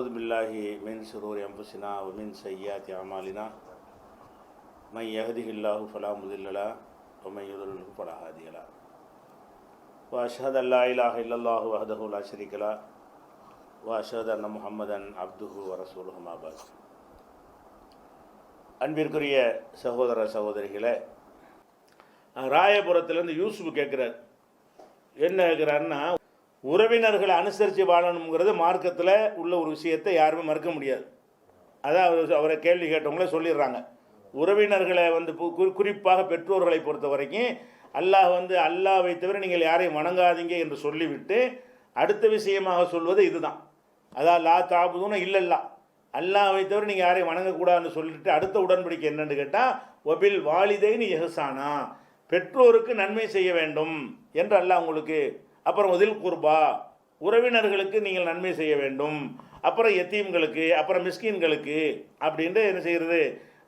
أعوذ بالله من شرور أنفسنا ومن سيئات أعمالنا من يهده الله فلا مضل له ومن يضلل فلا هادي له وأشهد أن لا إله إلا الله وحده لا شريك له وأشهد أن محمدا عبده ورسوله ما بعد. அன்பிற்குரிய சகோதர சகோதரிகளே, ராயபுரத்திலேருந்து யூசுப் கேட்குறார். என்ன கேட்குறாருன்னா, உறவினர்களை அனுசரித்து வாழணுங்கிறது மார்க்கத்தில் உள்ள ஒரு விஷயத்தை யாருமே மறுக்க முடியாது. அதான் அவரை கேள்வி கேட்டவங்களே சொல்லிடுறாங்க. உறவினர்களை குறிப்பாக பெற்றோர்களை பொறுத்த வரைக்கும் அல்லாஹ்வை தவிர நீங்கள் யாரையும் வணங்காதீங்க என்று சொல்லிவிட்டு அடுத்த விஷயமாக சொல்வது இதுதான். அதான் லா தாபுதுன்னு இல்லல்லா, அல்லாஹ்வை தவிர நீங்கள் யாரையும் வணங்கக்கூடாதுன்னு சொல்லிட்டு அடுத்த உடன்படிக்கை என்னன்னு கேட்டால் ஒபில் வாலிதைன்னு எஹசானா, பெற்றோருக்கு நன்மை செய்ய வேண்டும் என்று அல்லாஹ் உங்களுக்கு. அப்புறம் ஒதில் குர்பா, உறவினர்களுக்கு நீங்கள் நன்மை செய்ய வேண்டும். அப்புறம் யத்தீம்களுக்கு, அப்புறம் மிஸ்கின்களுக்கு அப்படின்ட்டு என்ன செய்கிறது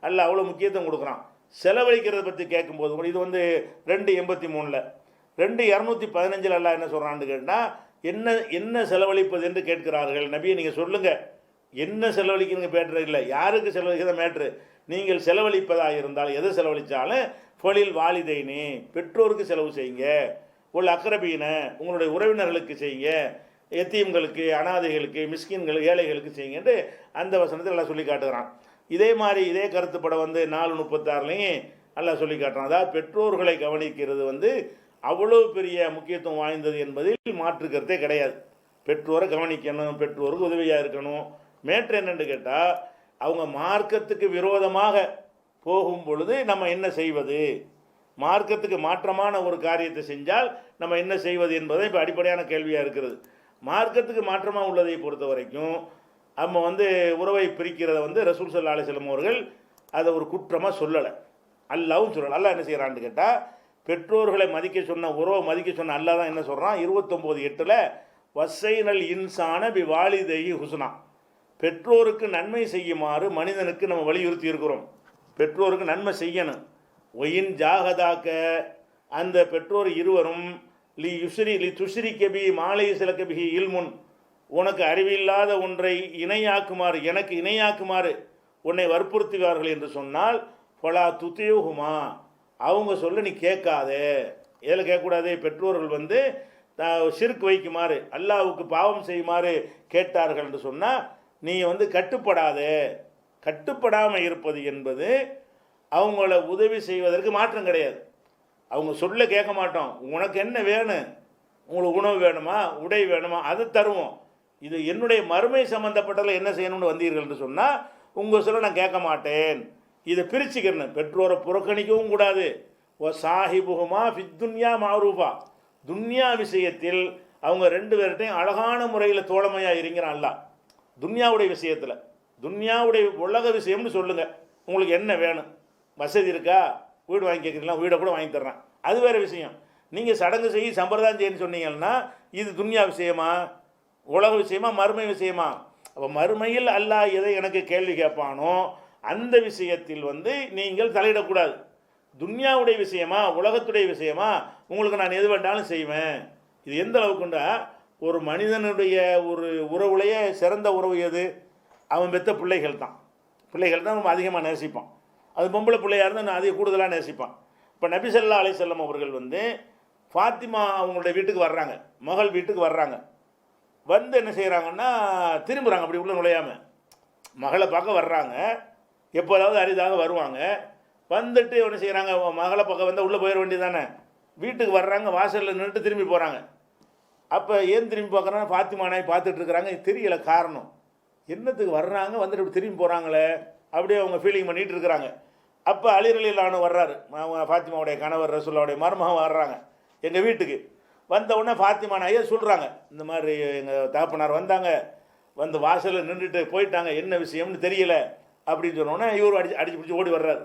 அல்லாஹ் அவ்வளோ முக்கியத்துவம் கொடுக்குறான். செலவழிக்கிறத பற்றி கேட்கும்போது கூட இது 2:83 2:215 அல்லாஹ் என்ன சொல்கிறான்னு கேட்டால் என்ன செலவழிப்பது என்று கேட்கிறார்கள். நபியை நீங்கள் சொல்லுங்கள், என்ன செலவழிக்கிறீங்க மேட்ரு இல்லை, யாருக்கு செலவழிக்கிறத மேட்ரு. நீங்கள் செலவழிப்பதாக இருந்தால் எதை செலவழித்தாலும் ஃபொலில் வாலிதைனி, பெற்றோருக்கு செலவு செய்யுங்க. உள்ள அக்ரபீன, உங்களுடைய உறவினர்களுக்கு செய்யுங்க. எத்தீம்களுக்கு, அனாதைகளுக்கு, மிஸ்கின்கள், ஏழைகளுக்கு செய்யுங்கன்ட்டு அந்த வசனத்தில் எல்லாம் சொல்லி காட்டுகிறான். இதே மாதிரி இதே கருத்துப்பட 4:36 எல்லாம் சொல்லி காட்டுறான். அதாவது பெற்றோர்களை கவனிக்கிறது அவ்வளோ பெரிய முக்கியத்துவம் வாய்ந்தது என்பதில் மாற்று கருத்தே கிடையாது. பெற்றோரை கவனிக்கணும், பெற்றோருக்கு உதவியாக இருக்கணும். மேற்று என்னென்னு கேட்டால், அவங்க மார்க்கத்துக்கு விரோதமாக போகும் பொழுது நம்ம என்ன செய்வது, மார்க்கத்துக்கு மாற்றமான ஒரு காரியத்தை செஞ்சால் நம்ம என்ன செய்வது என்பதை இப்போ அடிப்படையான கேள்வியாக இருக்கிறது. மார்க்கத்துக்கு மாற்றமாக உள்ளதை பொறுத்த வரைக்கும் நம்ம உறவை பிரிக்கிறத ரசூல் ஸல்லல்லாஹு அலைஹி வஸல்லம் அவர்கள் அதை ஒரு குற்றமாக சொல்லலை, அல்லாவும் சொல்லலை. அல்லாஹ் என்ன செய்கிறான்னு கேட்டால், பெற்றோர்களை மதிக்க சொன்ன, உறவை மதிக்க சொன்ன அல்லாஹ் தான் என்ன சொல்கிறான், 29:8 வஸ்ஸைனல் இன்சான பி வாலிதைஹி ஹுஸ்னா, பெற்றோருக்கு நன்மை செய்யுமாறு மனிதனுக்கு நம்ம வலியுறுத்தி இருக்கிறோம். பெற்றோருக்கு நன்மை செய்யணும். ஒயின் ஜாகதாக்க, அந்த பெற்றோர் இருவரும் லி துஷிரி கபி மாலை சிலக்கபிஹி இல்முன், உனக்கு அறிவில்லாத ஒன்றை இணையாக்குமாறு, எனக்கு இணையாக்குமாறு உன்னை வற்புறுத்துவார்கள் என்று சொன்னால் ஃபலா துதியுஹுமா, அவங்க சொல்ல நீ கேட்காதே. எதில் கேட்கக்கூடாது, பெற்றோர்கள் ஷிர்க் வைக்குமாறு, அல்லாஹ்வுக்கு பாவம் செய்யுமாறு கேட்டார்கள் என்று சொன்னால் நீ கட்டுப்படாதே. கட்டுப்படாமல் இருப்பது என்பது அவங்கள உதவி செய்வதற்கு மாற்றம் கிடையாது. அவங்க சொல்ல கேட்க மாட்டோம். உனக்கு என்ன வேணும், உங்களுக்கு உணவு வேணுமா, உடை வேணுமா, அது தருவோம். இது என்னுடைய மறுமை சம்மந்தப்பட்டதில் என்ன செய்யணும்னு வந்தீர்கள் என்று சொன்னால் உங்கள் சொல்ல நான் கேட்க மாட்டேன். இதை பிரிச்சுக்கிறேன். பெற்றோரை புறக்கணிக்கவும் கூடாது. ஓ சாஹிபுகுமா ஃபித்துன்யா மாரூஃபா, துன்யா விஷயத்தில் அவங்க 2 பேர்கிட்டையும் அழகான முறையில் தோழமையாக இருக்கிறான் அல்லாஹ். துன்யாவுடைய விஷயத்தில், துன்யாவுடைய உலக விஷயம்னு சொல்லுங்கள். உங்களுக்கு என்ன வேணும், வசதி இருக்கா, வீடு வாங்கி கேட்குறீங்களா, வீடை கூட வாங்கி தர்றேன், அது வேறு விஷயம். நீங்கள் சடங்கு செய்ய சம்பிரதாயம் செய்யணும்னு சொன்னீங்கன்னா இது துன்யா விஷயமா, உலக விஷயமா, மறுமை விஷயமா? அப்போ மறுமையில் அல்லாஹ் எதை எனக்கு கேள்வி கேட்பானோ அந்த விஷயத்தில் நீங்கள் தலையிடக்கூடாது. துன்யாவுடைய விஷயமா, உலகத்துடைய விஷயமா, உங்களுக்கு நான் எது வேண்டாலும் செய்வேன். இது எந்த அளவுக்குண்டா, ஒரு மனிதனுடைய ஒரு உறவுலையே சிறந்த உறவு எது, அவன் பெற்ற பிள்ளைகள் தான். பிள்ளைகள் தான் நம்ம அதிகமாக நேசிப்பான். அது பொம்பளை பிள்ளையாக இருந்தால் நான் அதிக கூடுதலாக நேசிப்பான். இப்போ நபி ஸல்லல்லாஹு அலைஹி வஸல்லம் அவர்கள் ஃபாத்திமா அவங்களுடைய வீட்டுக்கு வர்றாங்க, மகள் வீட்டுக்கு வர்றாங்க. என்ன செய்கிறாங்கன்னா திரும்புகிறாங்க, அப்படி உள்ள நுழையாமல். மகளை பார்க்க வர்றாங்க, எப்போதாவது அரிதாக வருவாங்க. என்ன செய்கிறாங்க, மகளை பார்க்க வந்தால் உள்ளே போயிட வேண்டியது தானே. வீட்டுக்கு வர்றாங்க, வாசலில் நின்றுட்டு திரும்பி போகிறாங்க. அப்போ ஏன் திரும்பி பார்க்குறாங்க, ஃபாத்திமா நாய் பார்த்துட்ருக்குறாங்க. தெரியல காரணம், என்னத்துக்கு வர்றாங்க, இப்படி திரும்பி போகிறாங்களே, அப்படியே அவங்க ஃபீலிங் பண்ணிகிட்டு இருக்கிறாங்க. அப்போ அலி ரலியல்லாஹு வர்றாரு, ஃபாத்திமாவுடைய கணவர் ரசூலுல்லாஹுடைய மருமகன் வர்றாங்க எங்கள் வீட்டுக்கு. உடனே ஃபாத்திமா நாயே சொல்கிறாங்க, இந்த மாதிரி எங்கள் தகப்பனார் வந்தாங்க, வாசலில் நின்றுட்டு போயிட்டாங்க, என்ன விஷயம்னு தெரியல அப்படின்னு சொன்னோன்னே இவர் அடிச்சு பிடிச்சி ஓடி வர்றாரு.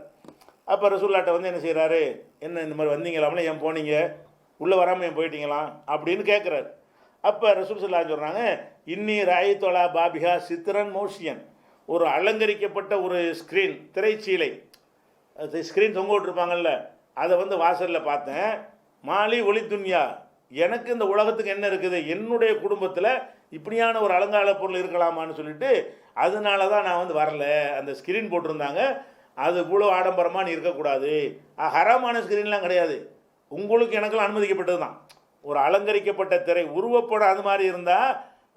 அப்போ ரசூலுல்லாஹ்ட்ட என்ன செய்கிறாரு, என்ன இந்த மாதிரி வந்தீங்களாம்ல, ஏன் போனீங்க, உள்ளே வராமல் ஏன் போயிட்டீங்களா அப்படின்னு கேட்குறாரு. அப்போ ரசூல் ஸல்லல்லாஹு அலைஹி சொல்கிறாங்க, இன்னி ராயித்தொலா பாபிகா சித்திரன் மோஷியன், ஒரு அலங்கரிக்கப்பட்ட ஒரு ஸ்க்ரீன், திரைச்சீலை, ஸ்க்ரீன் தொங்க விட்டுருப்பாங்கல்ல, அதை வாசலில் பார்த்தேன். மாலி ஒளி துன்யா, எனக்கு இந்த உலகத்துக்கு என்ன இருக்குது, என்னுடைய குடும்பத்தில் இப்படியான ஒரு அலங்கார பொருள் இருக்கலாமான்னு சொல்லிட்டு அதனால தான் நான் வந்து வரல. அந்த ஸ்க்ரீன் போட்டிருந்தாங்க, அது இவ்வளோ ஆடம்பரமாக நீ இருக்கக்கூடாது. ஹராமான ஸ்க்ரீன்லாம் கிடையாது, உங்களுக்கு எனக்கெல்லாம் அனுமதிக்கப்பட்டது தான். ஒரு அலங்கரிக்கப்பட்ட திரை உருவப்படம் அது மாதிரி இருந்தால்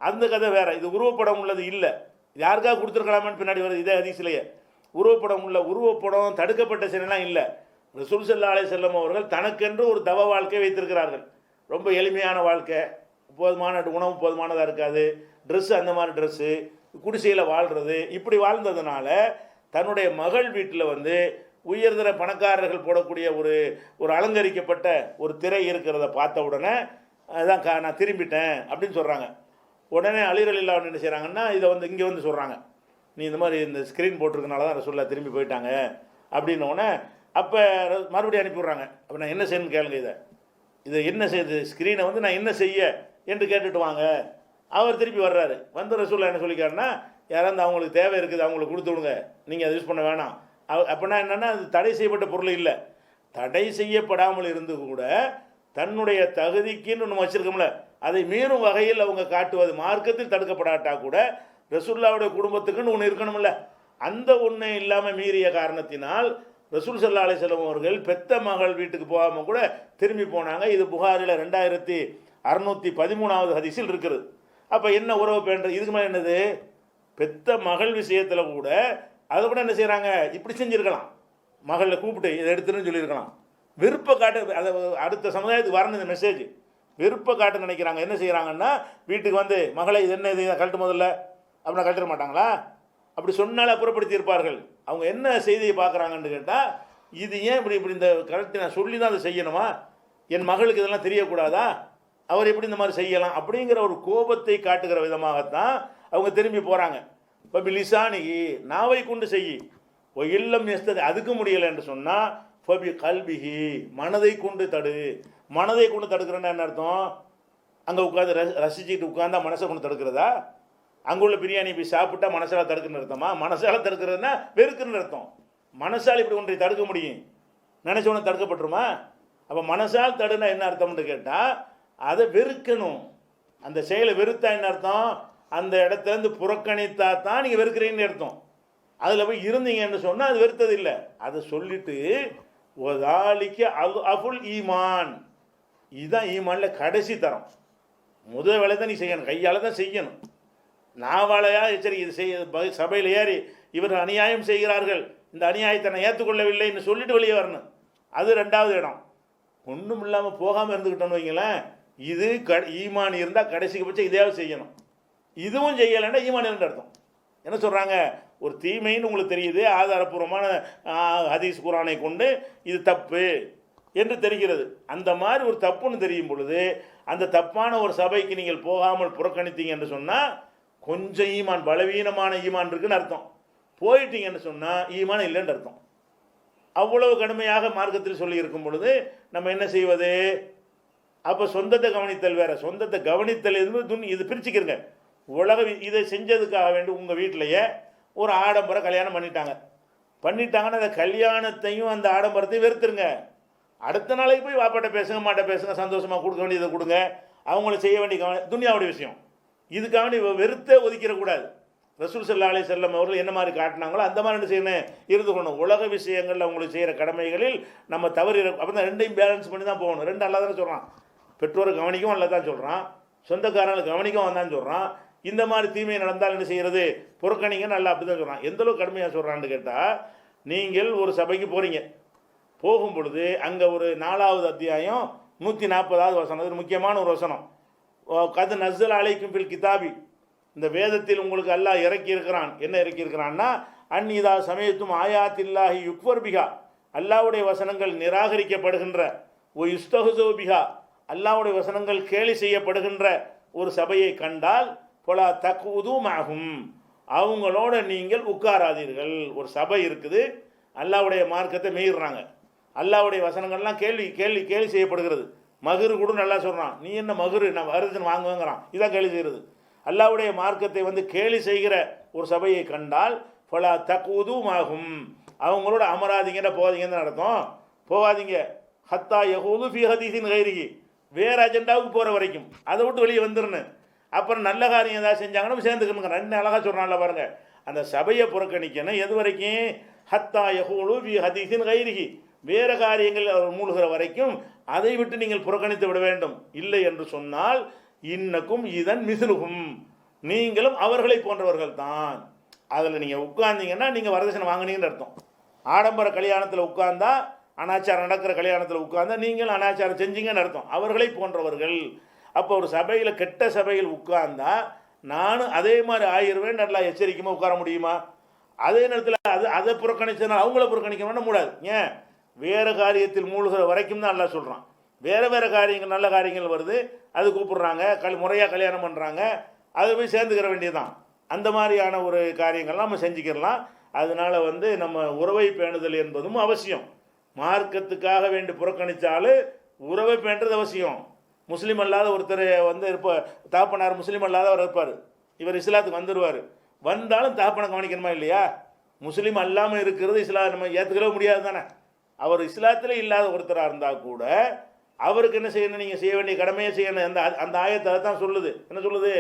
அந்த கதை வேறு. இது உருவப்படம் உள்ளது இல்லை, யாருக்காக கொடுத்துருக்கலாமான்னு பின்னாடி வருது இதே ஹதீஸ்லேயே. உருவப்படம் உருவப்படம் தடுக்கப்பட்ட சிலைலாம் இல்லை. ரசூல் ஸல்லல்லாஹு அலைஹி வஸல்லம் அவர்கள் தனக்கென்று ஒரு தவ வாழ்க்கை வைத்திருக்கிறார்கள். ரொம்ப எளிமையான வாழ்க்கை, போதுமான உணவு போதுமானதாக இருக்காது, ட்ரெஸ்ஸு அந்த மாதிரி ட்ரெஸ்ஸு, குடிசையில் வாழ்கிறது, இப்படி வாழ்ந்ததுனால தன்னுடைய மகள் வீட்டில் வந்து உயர்தர பணக்காரர்கள் போடக்கூடிய ஒரு அலங்கரிக்கப்பட்ட ஒரு திரை இருக்கிறத பார்த்த உடனே அதான் நான் திரும்பிட்டேன் அப்படின்னு சொல்கிறாங்க. உடனே அலி ரலியல்லாஹு அன்ஹு என்ன செய்கிறாங்கன்னா இதை வந்து இங்கே வந்து சொல்கிறாங்க, நீ இந்த மாதிரி இந்த ஸ்க்ரீன் போட்டிருக்கனால தான் ரசூலுல்லாஹ் திரும்பி போயிட்டாங்க அப்படின்னோடனே அப்போ மறுபடியும் அனுப்பிவிட்றாங்க. அப்போ நான் என்ன செய்யணும்னு கேளுங்க, இதை என்ன செய்யுது ஸ்க்ரீனை வந்து நான் என்ன செய்ய என்று கேட்டுட்டு வாங்க. அவர் திருப்பி வர்றாரு, வந்து ரசூலுல்லாஹ் என்ன சொல்லிக்காருன்னா, யாராவது அவங்களுக்கு தேவை இருக்குது அவங்களுக்கு கொடுத்து விடுங்க, நீங்கள் அதை யூஸ் பண்ண வேணாம். அப்படின்னா என்னென்னா அது தடை செய்யப்பட்ட பொருள் இல்லை, தடை செய்யப்படாமல் இருந்து கூட தன்னுடைய தகுதிக்குன்னு ஒன்று வச்சுருக்கோம்ல, அதை மீறும் வகையில் அவங்க காட்டுவது மார்க்கத்தில் தடுக்கப்படாட்டா கூட ரசூலுல்லாஹ்வுடைய குடும்பத்துக்குன்னு ஒன்று இருக்கணும்ல, அந்த ஒன்று இல்லாமல் மீறிய காரணத்தினால் ரசூல் ஸல்லல்லாஹு அலைஹி வஸல்லம் அவர்கள் பெத்த மகள் வீட்டுக்கு போகாமல் கூட திரும்பி போனாங்க. இது புகாரில் 2613வது ஹதீஸில் இருக்குது. அப்போ என்ன உறவு பேண்டது, இதுக்கு மேலே என்னது, பெத்த மகள் விஷயத்தில் கூட அதை கூட என்ன செய்கிறாங்க, இப்படி செஞ்சுருக்கலாம், மகளை கூப்பிட்டு இதை எடுத்துன்னு சொல்லியிருக்கலாம். வெறுப்பை காட்ட அதை அடுத்த சமுதாயத்துக்கு வரணும் இந்த மெசேஜ், வெறுப்பை காட்ட நினைக்கிறாங்க. என்ன செய்கிறாங்கன்னா வீட்டுக்கு வந்து மகளை இது என்ன இது கழட்டு முதல்ல அப்படின்னா கழட்ட மாட்டாங்களா, அப்படி சொன்னாலே அப்புறப்படுத்தி இருப்பார்கள். அவங்க என்ன செய்தியை பார்க்குறாங்கன்னு கேட்டால், இது ஏன் இப்படி இந்த கரெக்டு நான் சொல்லி தான் அதை செய்யணுமா, என் மகளுக்கு இதெல்லாம் தெரியக்கூடாதா, அவர் எப்படி இந்த மாதிரி செய்யலாம் அப்படிங்கிற ஒரு கோபத்தை காட்டுகிற விதமாகத்தான் அவங்க திரும்பி போகிறாங்க. இப்போ லிசானிகி நாவை கொண்டு செய்யி, ஓ இல்லம் எஸ்தது அதுக்கு முடியலை என்று சொன்னால் ஃபபி கல்பிஹி மனதை கொண்டு தடு. மனதை கொண்டு தடுக்கிறேன்னா என்ன அர்த்தம், அங்கே உட்காந்து ரசிச்சுட்டு உட்காந்தா மனசை கொண்டு தடுக்கிறதா, அங்கே உள்ள பிரியாணி போய் சாப்பிட்டா மனசால் தடுக்குன்னு அர்த்தமா, மனசால் தடுக்கிறதுனா வெறுக்குன்னு அர்த்தம். மனசால் இப்படி ஒன்றை தடுக்க முடியும், நினச்சவனை தடுக்கப்பட்டுருமா. அப்போ மனசால் தடுனா என்ன அர்த்தம்னு கேட்டால் அதை வெறுக்கணும். அந்த செயலை வெறுத்தா என்ன அர்த்தம், அந்த இடத்துலேருந்து புறக்கணித்தா தான் நீங்கள் வெறுக்கிறீங்கன்னு அர்த்தம். அதில் போய் இருந்தீங்கன்னு சொன்னால் அது வெறுத்தது இல்லை. அதை சொல்லிட்டு ஒதாலிக்கு அஃபுல் ஈமான், இதுதான் ஈமானில் கடைசி தரம். முதல் வேலை தான் நீ செய்யணும், கையால் தான் செய்யணும். நாவாலையா சரி இது செய்ய சபையில் ஏறி இவர்கள் அநியாயம் செய்கிறார்கள், இந்த அநியாயத்தை நான் ஏற்றுக்கொள்ளவில்லைன்னு சொல்லிட்டு வெளியே வரணும், அது ரெண்டாவது இடம். ஒன்றும் இல்லாமல் போகாமல் இருந்துக்கிட்டோன்னு வைங்களேன், இது ஈமான் இருந்தால் கடைசிக்கு பட்சம் இதையாவது செய்யணும். இதுவும் செய்யலைன்னா ஈமான் இல்லைன்னு அர்த்தம். என்ன சொல்கிறாங்க, ஒரு தீமைன்னு உங்களுக்கு தெரியுது, ஆதாரபூர்வமான ஹதீஸ் குர்ஆனை கொண்டு இது தப்பு என்று தெரிகிறது. அந்த மாதிரி ஒரு தப்புன்னு தெரியும் பொழுது அந்த தப்பான ஒரு சபைக்கு நீங்கள் போகாமல் புறக்கணித்தீங்க என்று சொன்னால் கொஞ்சம் ஈமான் பலவீனமான ஈமான் இருக்குன்னு அர்த்தம். போயிட்டீங்கன்னு சொன்னால் ஈமான் இல்லைன்னு அர்த்தம். அவ்வளவு கடுமையாக மார்க்கத்தில் சொல்லி இருக்கும் பொழுது நம்ம என்ன செய்வது, அப்போ சொந்தத்தை கவனித்தல் வேறு, சொந்தத்தை கவனித்தல் இது பிரிச்சுக்கிறங்க. உலக இதை செஞ்சதுக்காக வேண்டி உங்கள் வீட்டிலையே ஒரு ஆடம்பர கல்யாணம் பண்ணிட்டாங்கன்னா அந்த கல்யாணத்தையும் அந்த ஆடம்பரத்தையும் வெறுத்துருங்க. அடுத்த நாளைக்கு போய் வாப்பாட்ட பேசுங்க, மாட்ட பேசுங்க, சந்தோஷமாக கொடுக்க வேண்டியதை கொடுங்க, அவங்கள செய்ய வேண்டிய துன்யாவுடைய விஷயம். இதுக்காக நீ வெறுத்தே ஒதுக்கிடக்கூடாது. ரசூல் ஸல்லல்லாஹு அலைஹி வஸல்லம் அவர்கள் என்ன மாதிரி காட்டினாங்களோ அந்த மாதிரி என்ன செய்யணும், இருந்து கொள்ளணும். உலக விஷயங்களில் அவங்களுக்கு செய்கிற கடமைகளில் நம்ம தவறு அப்போ தான் ரெண்டையும் பேலன்ஸ் பண்ணி தான் போகணும். ரெண்டு நல்லா தானே சொல்கிறான், பெற்றோரை கவனிக்கவும் நல்லா தான் சொல்கிறான், சொந்தக்காரங்களை கவனிக்கவும் வந்தான்னு சொல்கிறான். இந்த மாதிரி தீமை நடந்தால் என்ன செய்கிறது, புறக்கணிங்க நல்லா அப்படி தான் சொல்கிறான். எந்தளவுக்கு கடுமையாக சொல்கிறான்னு கேட்டால், நீங்கள் ஒரு சபைக்கு போகிறீங்க, போகும் பொழுது அங்கே ஒரு 4வது அத்தியாயம் 140வது வசனம், அது முக்கியமான ஒரு வசனம். கது நஸ்ஸல் அலைக்கும் ஃபில் கிதாபி, இந்த வேதத்தில் உங்களுக்கு அல்லாஹ் இறக்கி இருக்கிறான். என்ன இறக்கி இருக்கிறான்னா, அந்நிதா சமயத்தும் ஆயாத்தில்லாஹி யுக்வர் பிகா, அல்லாஹ்வுடைய வசனங்கள் நிராகரிக்கப்படுகின்ற, ஓ யுஸ்தஹுஸு பிகா, அல்லாஹ்வுடைய வசனங்கள் கேலி செய்யப்படுகின்ற ஒரு சபையை கண்டால் பொலா தக்உது மஅஹும், அவங்களோட நீங்கள் உட்காராதீர்கள். ஒரு சபை இருக்குது, அல்லாஹ்வுடைய மார்க்கத்தை மீறுறாங்க, அல்லாஹ்வுடைய வசனங்கள்லாம் கேலி செய்யப்படுகிறது. மகுரு கூட நல்லா சொல்கிறான், நீ என்ன மகுரு நான் வருதுன்னு வாங்குவேங்கிறான், இதான் கேலி செய்கிறது. அல்லாஹ்வுடைய மார்க்கத்தை வந்து கேலி செய்கிற ஒரு சபையை கண்டால் ஃபலா தக்உது மஅஹும், அவங்களோட அமராதிங்கன்னு போகாதீங்கன்னு அர்த்தம். போகாதீங்க. ஹத்தா யகூது ஃபீ ஹதீஸின் கைரிஹி, வேறு அஜெண்டாவுக்கு போகிற வரைக்கும் அதை விட்டு வெளியே வந்துடணும். அப்புறம் நல்ல காரியம் ஏதாவது செஞ்சாங்கன்னா சேர்ந்துக்கணுங்க. ரெண்டு அழகாக சொல்கிறான்ல பாருங்க, அந்த சபையை புறக்கணிக்கணும் எது வரைக்கும்? ஹத்தா யஹூலு ஃபி ஹதீஸின் கைரிஹி, வேறு காரியங்கள் மூழ்கிற வரைக்கும் அதை விட்டு நீங்கள் புறக்கணித்து விட வேண்டும். இல்லை என்று சொன்னால் இன்னக்கும் இதன் மிஸ்லுகும், நீங்களும் அவர்களை போன்றவர்கள் தான். அதில் நீங்கள் உட்கார்ந்தீங்கன்னா நீங்கள் வரதட்சணை வாங்கினீங்கன்னு அர்த்தம். ஆடம்பர கல்யாணத்தில் உட்கார்ந்தா, அனாச்சாரம் நடக்கிற கல்யாணத்தில் உட்கார்ந்தா நீங்கள் அனாச்சாரம் செஞ்சீங்கன்னு அர்த்தம். அவர்களை போன்றவர்கள். அப்போ ஒரு சபையில், கெட்ட சபையில் உட்கார்ந்தா நானும் அதே மாதிரி ஆயிடுவேன், நல்லா எச்சரிக்கையாக உட்கார முடியுமா? அதே நேரத்தில் அதை புறக்கணிச்சதுனால அவங்கள புறக்கணிக்கணும்னா கூடாது. ஏன்? வேறு காரியத்தில் மூழ்கிற வரைக்கும் தான் நல்லா சொல்கிறான். வேறு காரியங்கள், நல்ல காரியங்கள் வருது, அது கூப்பிடுறாங்க, முறையாக கல்யாணம் பண்ணுறாங்க, அதை போய் சேர்ந்துக்கிற வேண்டியதுதான். அந்த மாதிரியான ஒரு காரியங்கள்லாம் நம்ம செஞ்சுக்கிடலாம். அதனால் நம்ம உறவை பேணுதல் என்பதும் அவசியம். மார்க்கத்துக்காக வேண்டி புறக்கணித்தாலும் உறவை பேணுறது அவசியம். முஸ்லீம் அல்லாத ஒருத்தர் இருப்பார், தாப்பனார் முஸ்லீம் அல்லாதவர் இருப்பார், இவர் இஸ்லாத்துக்கு வந்துடுவார். வந்தாலும் தாப்பனை கவனிக்கணுமா இல்லையா? முஸ்லீம் அல்லாமல் இருக்கிறது இஸ்லாம் நம்ம ஏற்றுக்கவே முடியாது தானே. அவர் இஸ்லாத்தில் இல்லாத ஒருத்தராக இருந்தால் கூட அவருக்கு என்ன செய்யணும்? நீங்கள் செய்ய வேண்டிய கடமையை செய்யணும். அந்த ஆயத்தை தான் சொல்லுது. என்ன சொல்லுது?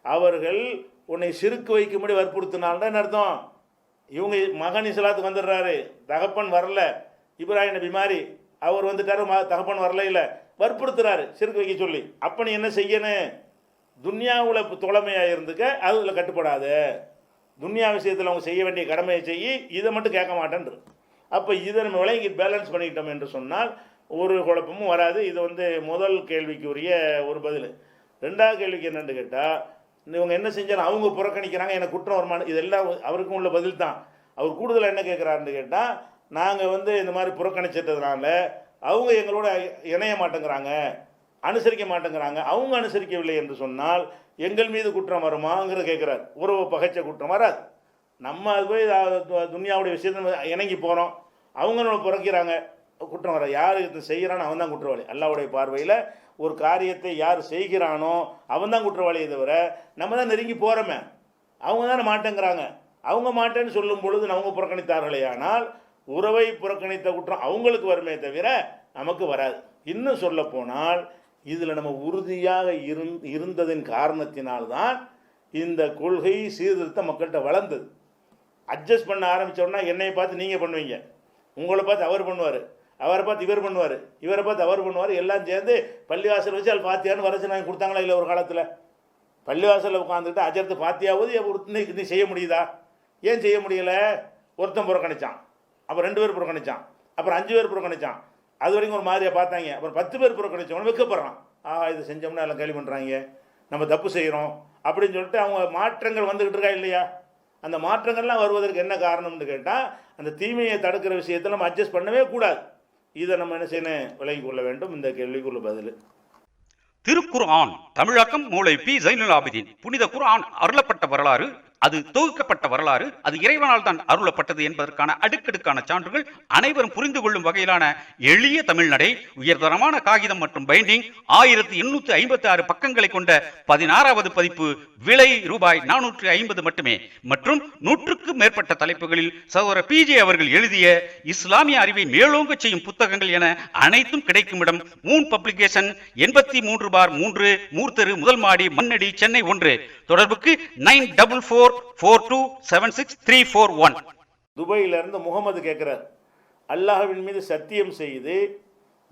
அவர்கள் உன்னை சிறுக்கு வைக்கும்படி வற்புறுத்தினால்தான் அர்த்தம். இவங்க மகன் இஸ்லாத்துக்கு வந்துடுறாரு, தகப்பன் வரல, இப்ராஹிம் நபி மாதிரி அவர் வந்துட்டாரு, தகப்பன் வரல, இல்லை வற்புறுத்துறாரு சிறுக்கு வைக்க சொல்லி. அப்போ நீ என்ன செய்யணும்? துன்யாவில் தொலைமையாக இருந்துக்க, அதில் கட்டுப்படாத. துன்யா விஷயத்தில் அவங்க செய்ய வேண்டிய கடமையை செய்யி, இதை மட்டும் கேட்க மாட்டேன்று. அப்போ இதை நம்ம விளங்கி பேலன்ஸ் பண்ணிக்கிட்டோம் என்று சொன்னால் ஒரு குழப்பமும் வராது. இது முதல் கேள்விக்கு உரிய ஒரு பதில். ரெண்டாவது கேள்விக்கு என்னென்னு கேட்டால், இவங்க என்ன செஞ்சாலும் அவங்க புறக்கணிக்கிறாங்க, எனக்கு குற்றம் வருமானம், இதெல்லாம் அவருக்கும் உள்ள பதில் தான். அவர் கூடுதலாக என்ன கேட்குறாருன்னு கேட்டால், நாங்கள் இந்த மாதிரி புறக்கணிச்சிட்டதுனால அவங்க எங்களோட இணைய மாட்டேங்கிறாங்க, அனுசரிக்க மாட்டேங்கிறாங்க. அவங்க அனுசரிக்கவில்லை என்று சொன்னால் எங்கள் மீது குற்றம் வருமாங்கிறத கேட்குறாரு. உறவு பகைச்ச குற்றம் வராது. நம்ம அது போய் துன்யாவுடைய விஷயத்தை இணங்கி போகிறோம், அவங்க நம்ம புறக்கிறாங்க, குற்றம் வர. யார் இது செய்கிறானோ அவன் தான் குற்றவாளி. அல்லாஹ்வுடைய பார்வையில் ஒரு காரியத்தை யார் செய்கிறானோ அவன் தான் குற்றவாளியை தவிர நம்ம தான் நெருங்கி போகிறோமே. அவங்க தானே மாட்டேங்கிறாங்க. அவங்க மாட்டேன்னு சொல்லும் பொழுது அவங்க புறக்கணித்தார்களே, ஆனால் உறவை புறக்கணித்த குற்றம் அவங்களுக்கு வருமே தவிர நமக்கு வராது. இன்னும் சொல்ல போனால் இதில் நம்ம உறுதியாக இருந்ததின் காரணத்தினால்தான் இந்த கொள்கை சீர்திருத்த மக்கள்கிட்ட வளர்ந்தது. அட்ஜஸ்ட் பண்ண ஆரம்பித்தோன்னா என்னை பார்த்து நீங்கள் பண்ணுவீங்க, உங்களை பார்த்து அவர் பண்ணுவார், அவரை பார்த்து இவர் பண்ணுவார், இவரை பார்த்து அவர் பண்ணுவார், எல்லாம் சேர்ந்து பள்ளிவாசல் வச்சு அது பாத்தியான்னு வரச்சு நாங்கள் கொடுத்தாங்களா இல்லை? ஒரு காலத்தில் பள்ளிவாசலில் உட்காந்துக்கிட்டு அஜர்த்து பாத்தியாவது இன்னைக்கு செய்ய முடியுதா? ஏன் செய்ய முடியலை? ஒருத்தன் புறக்கணிச்சான், அப்புறம் 2 பேர் புறக்கணிச்சான், அப்புறம் 5 பேர் புறக்கணிச்சான், அது வரைக்கும் ஒரு மாதிரியாக பார்த்தாங்க, அப்புறம் 10 பேர் புறக்கணிச்சவனு வைக்கப்படுறான். இது செஞ்சோம்னா எல்லாம் கேள்வி பண்ணுறாங்க, நம்ம தப்பு செய்கிறோம் அப்படின்னு சொல்லிட்டு அவங்க மாற்றங்கள் வந்துக்கிட்டு இருக்கா இல்லையா? அந்த மாற்றங்கள்லாம் வருவதற்கு என்ன காரணம்னு கேட்டால், அந்த தீமையை தடுக்கிற விஷயத்தில் நம்ம அட்ஜஸ்ட் பண்ணவே கூடாது. இதை நம்ம என்ன செய்யணும்? விலகிக் கொள்ள வேண்டும். இந்த கேள்விக்குள்ள பதில். திருக்குர்ஆன் தமிழாக்கம் மூளை பி ஜைனுல் ஆபிதீன். புனித குர்ஆன் அருளப்பட்ட வரலாறு, அது தொகுக்கப்பட்ட வரலாறு, அது இறைவனால் தான் அருளப்பட்டது என்பதற்கான அடுக்கடுக்கான சான்றுகள், அனைவரும் புரிந்து கொள்ளும் வகையிலான எளிய தமிழ்நடை, உயர்தரமான காகிதம் மற்றும் பைண்டிங், 1856 பக்கங்களை கொண்ட 16வது பதிப்பு, விலை ரூபாய் 450 மட்டுமே. மற்றும் 100க்கும் மேற்பட்ட தலைப்புகளில் சகோதரர் பிஜே அவர்கள் எழுதிய இஸ்லாமிய அறிவை மேலோங்க செய்யும் புத்தகங்கள் என அனைத்தும் கிடைக்கும் இடம் மூன் பப்ளிகேஷன், 83/3 மூர்த்தெரு, முதல் மாடி, மண்ணடி, சென்னை 1. தொடர்புக்கு 9447276341. துபாயிலிருந்து முகமது கேட்கிறார், அல்லாஹ்வின் மீது சத்தியம் செய்து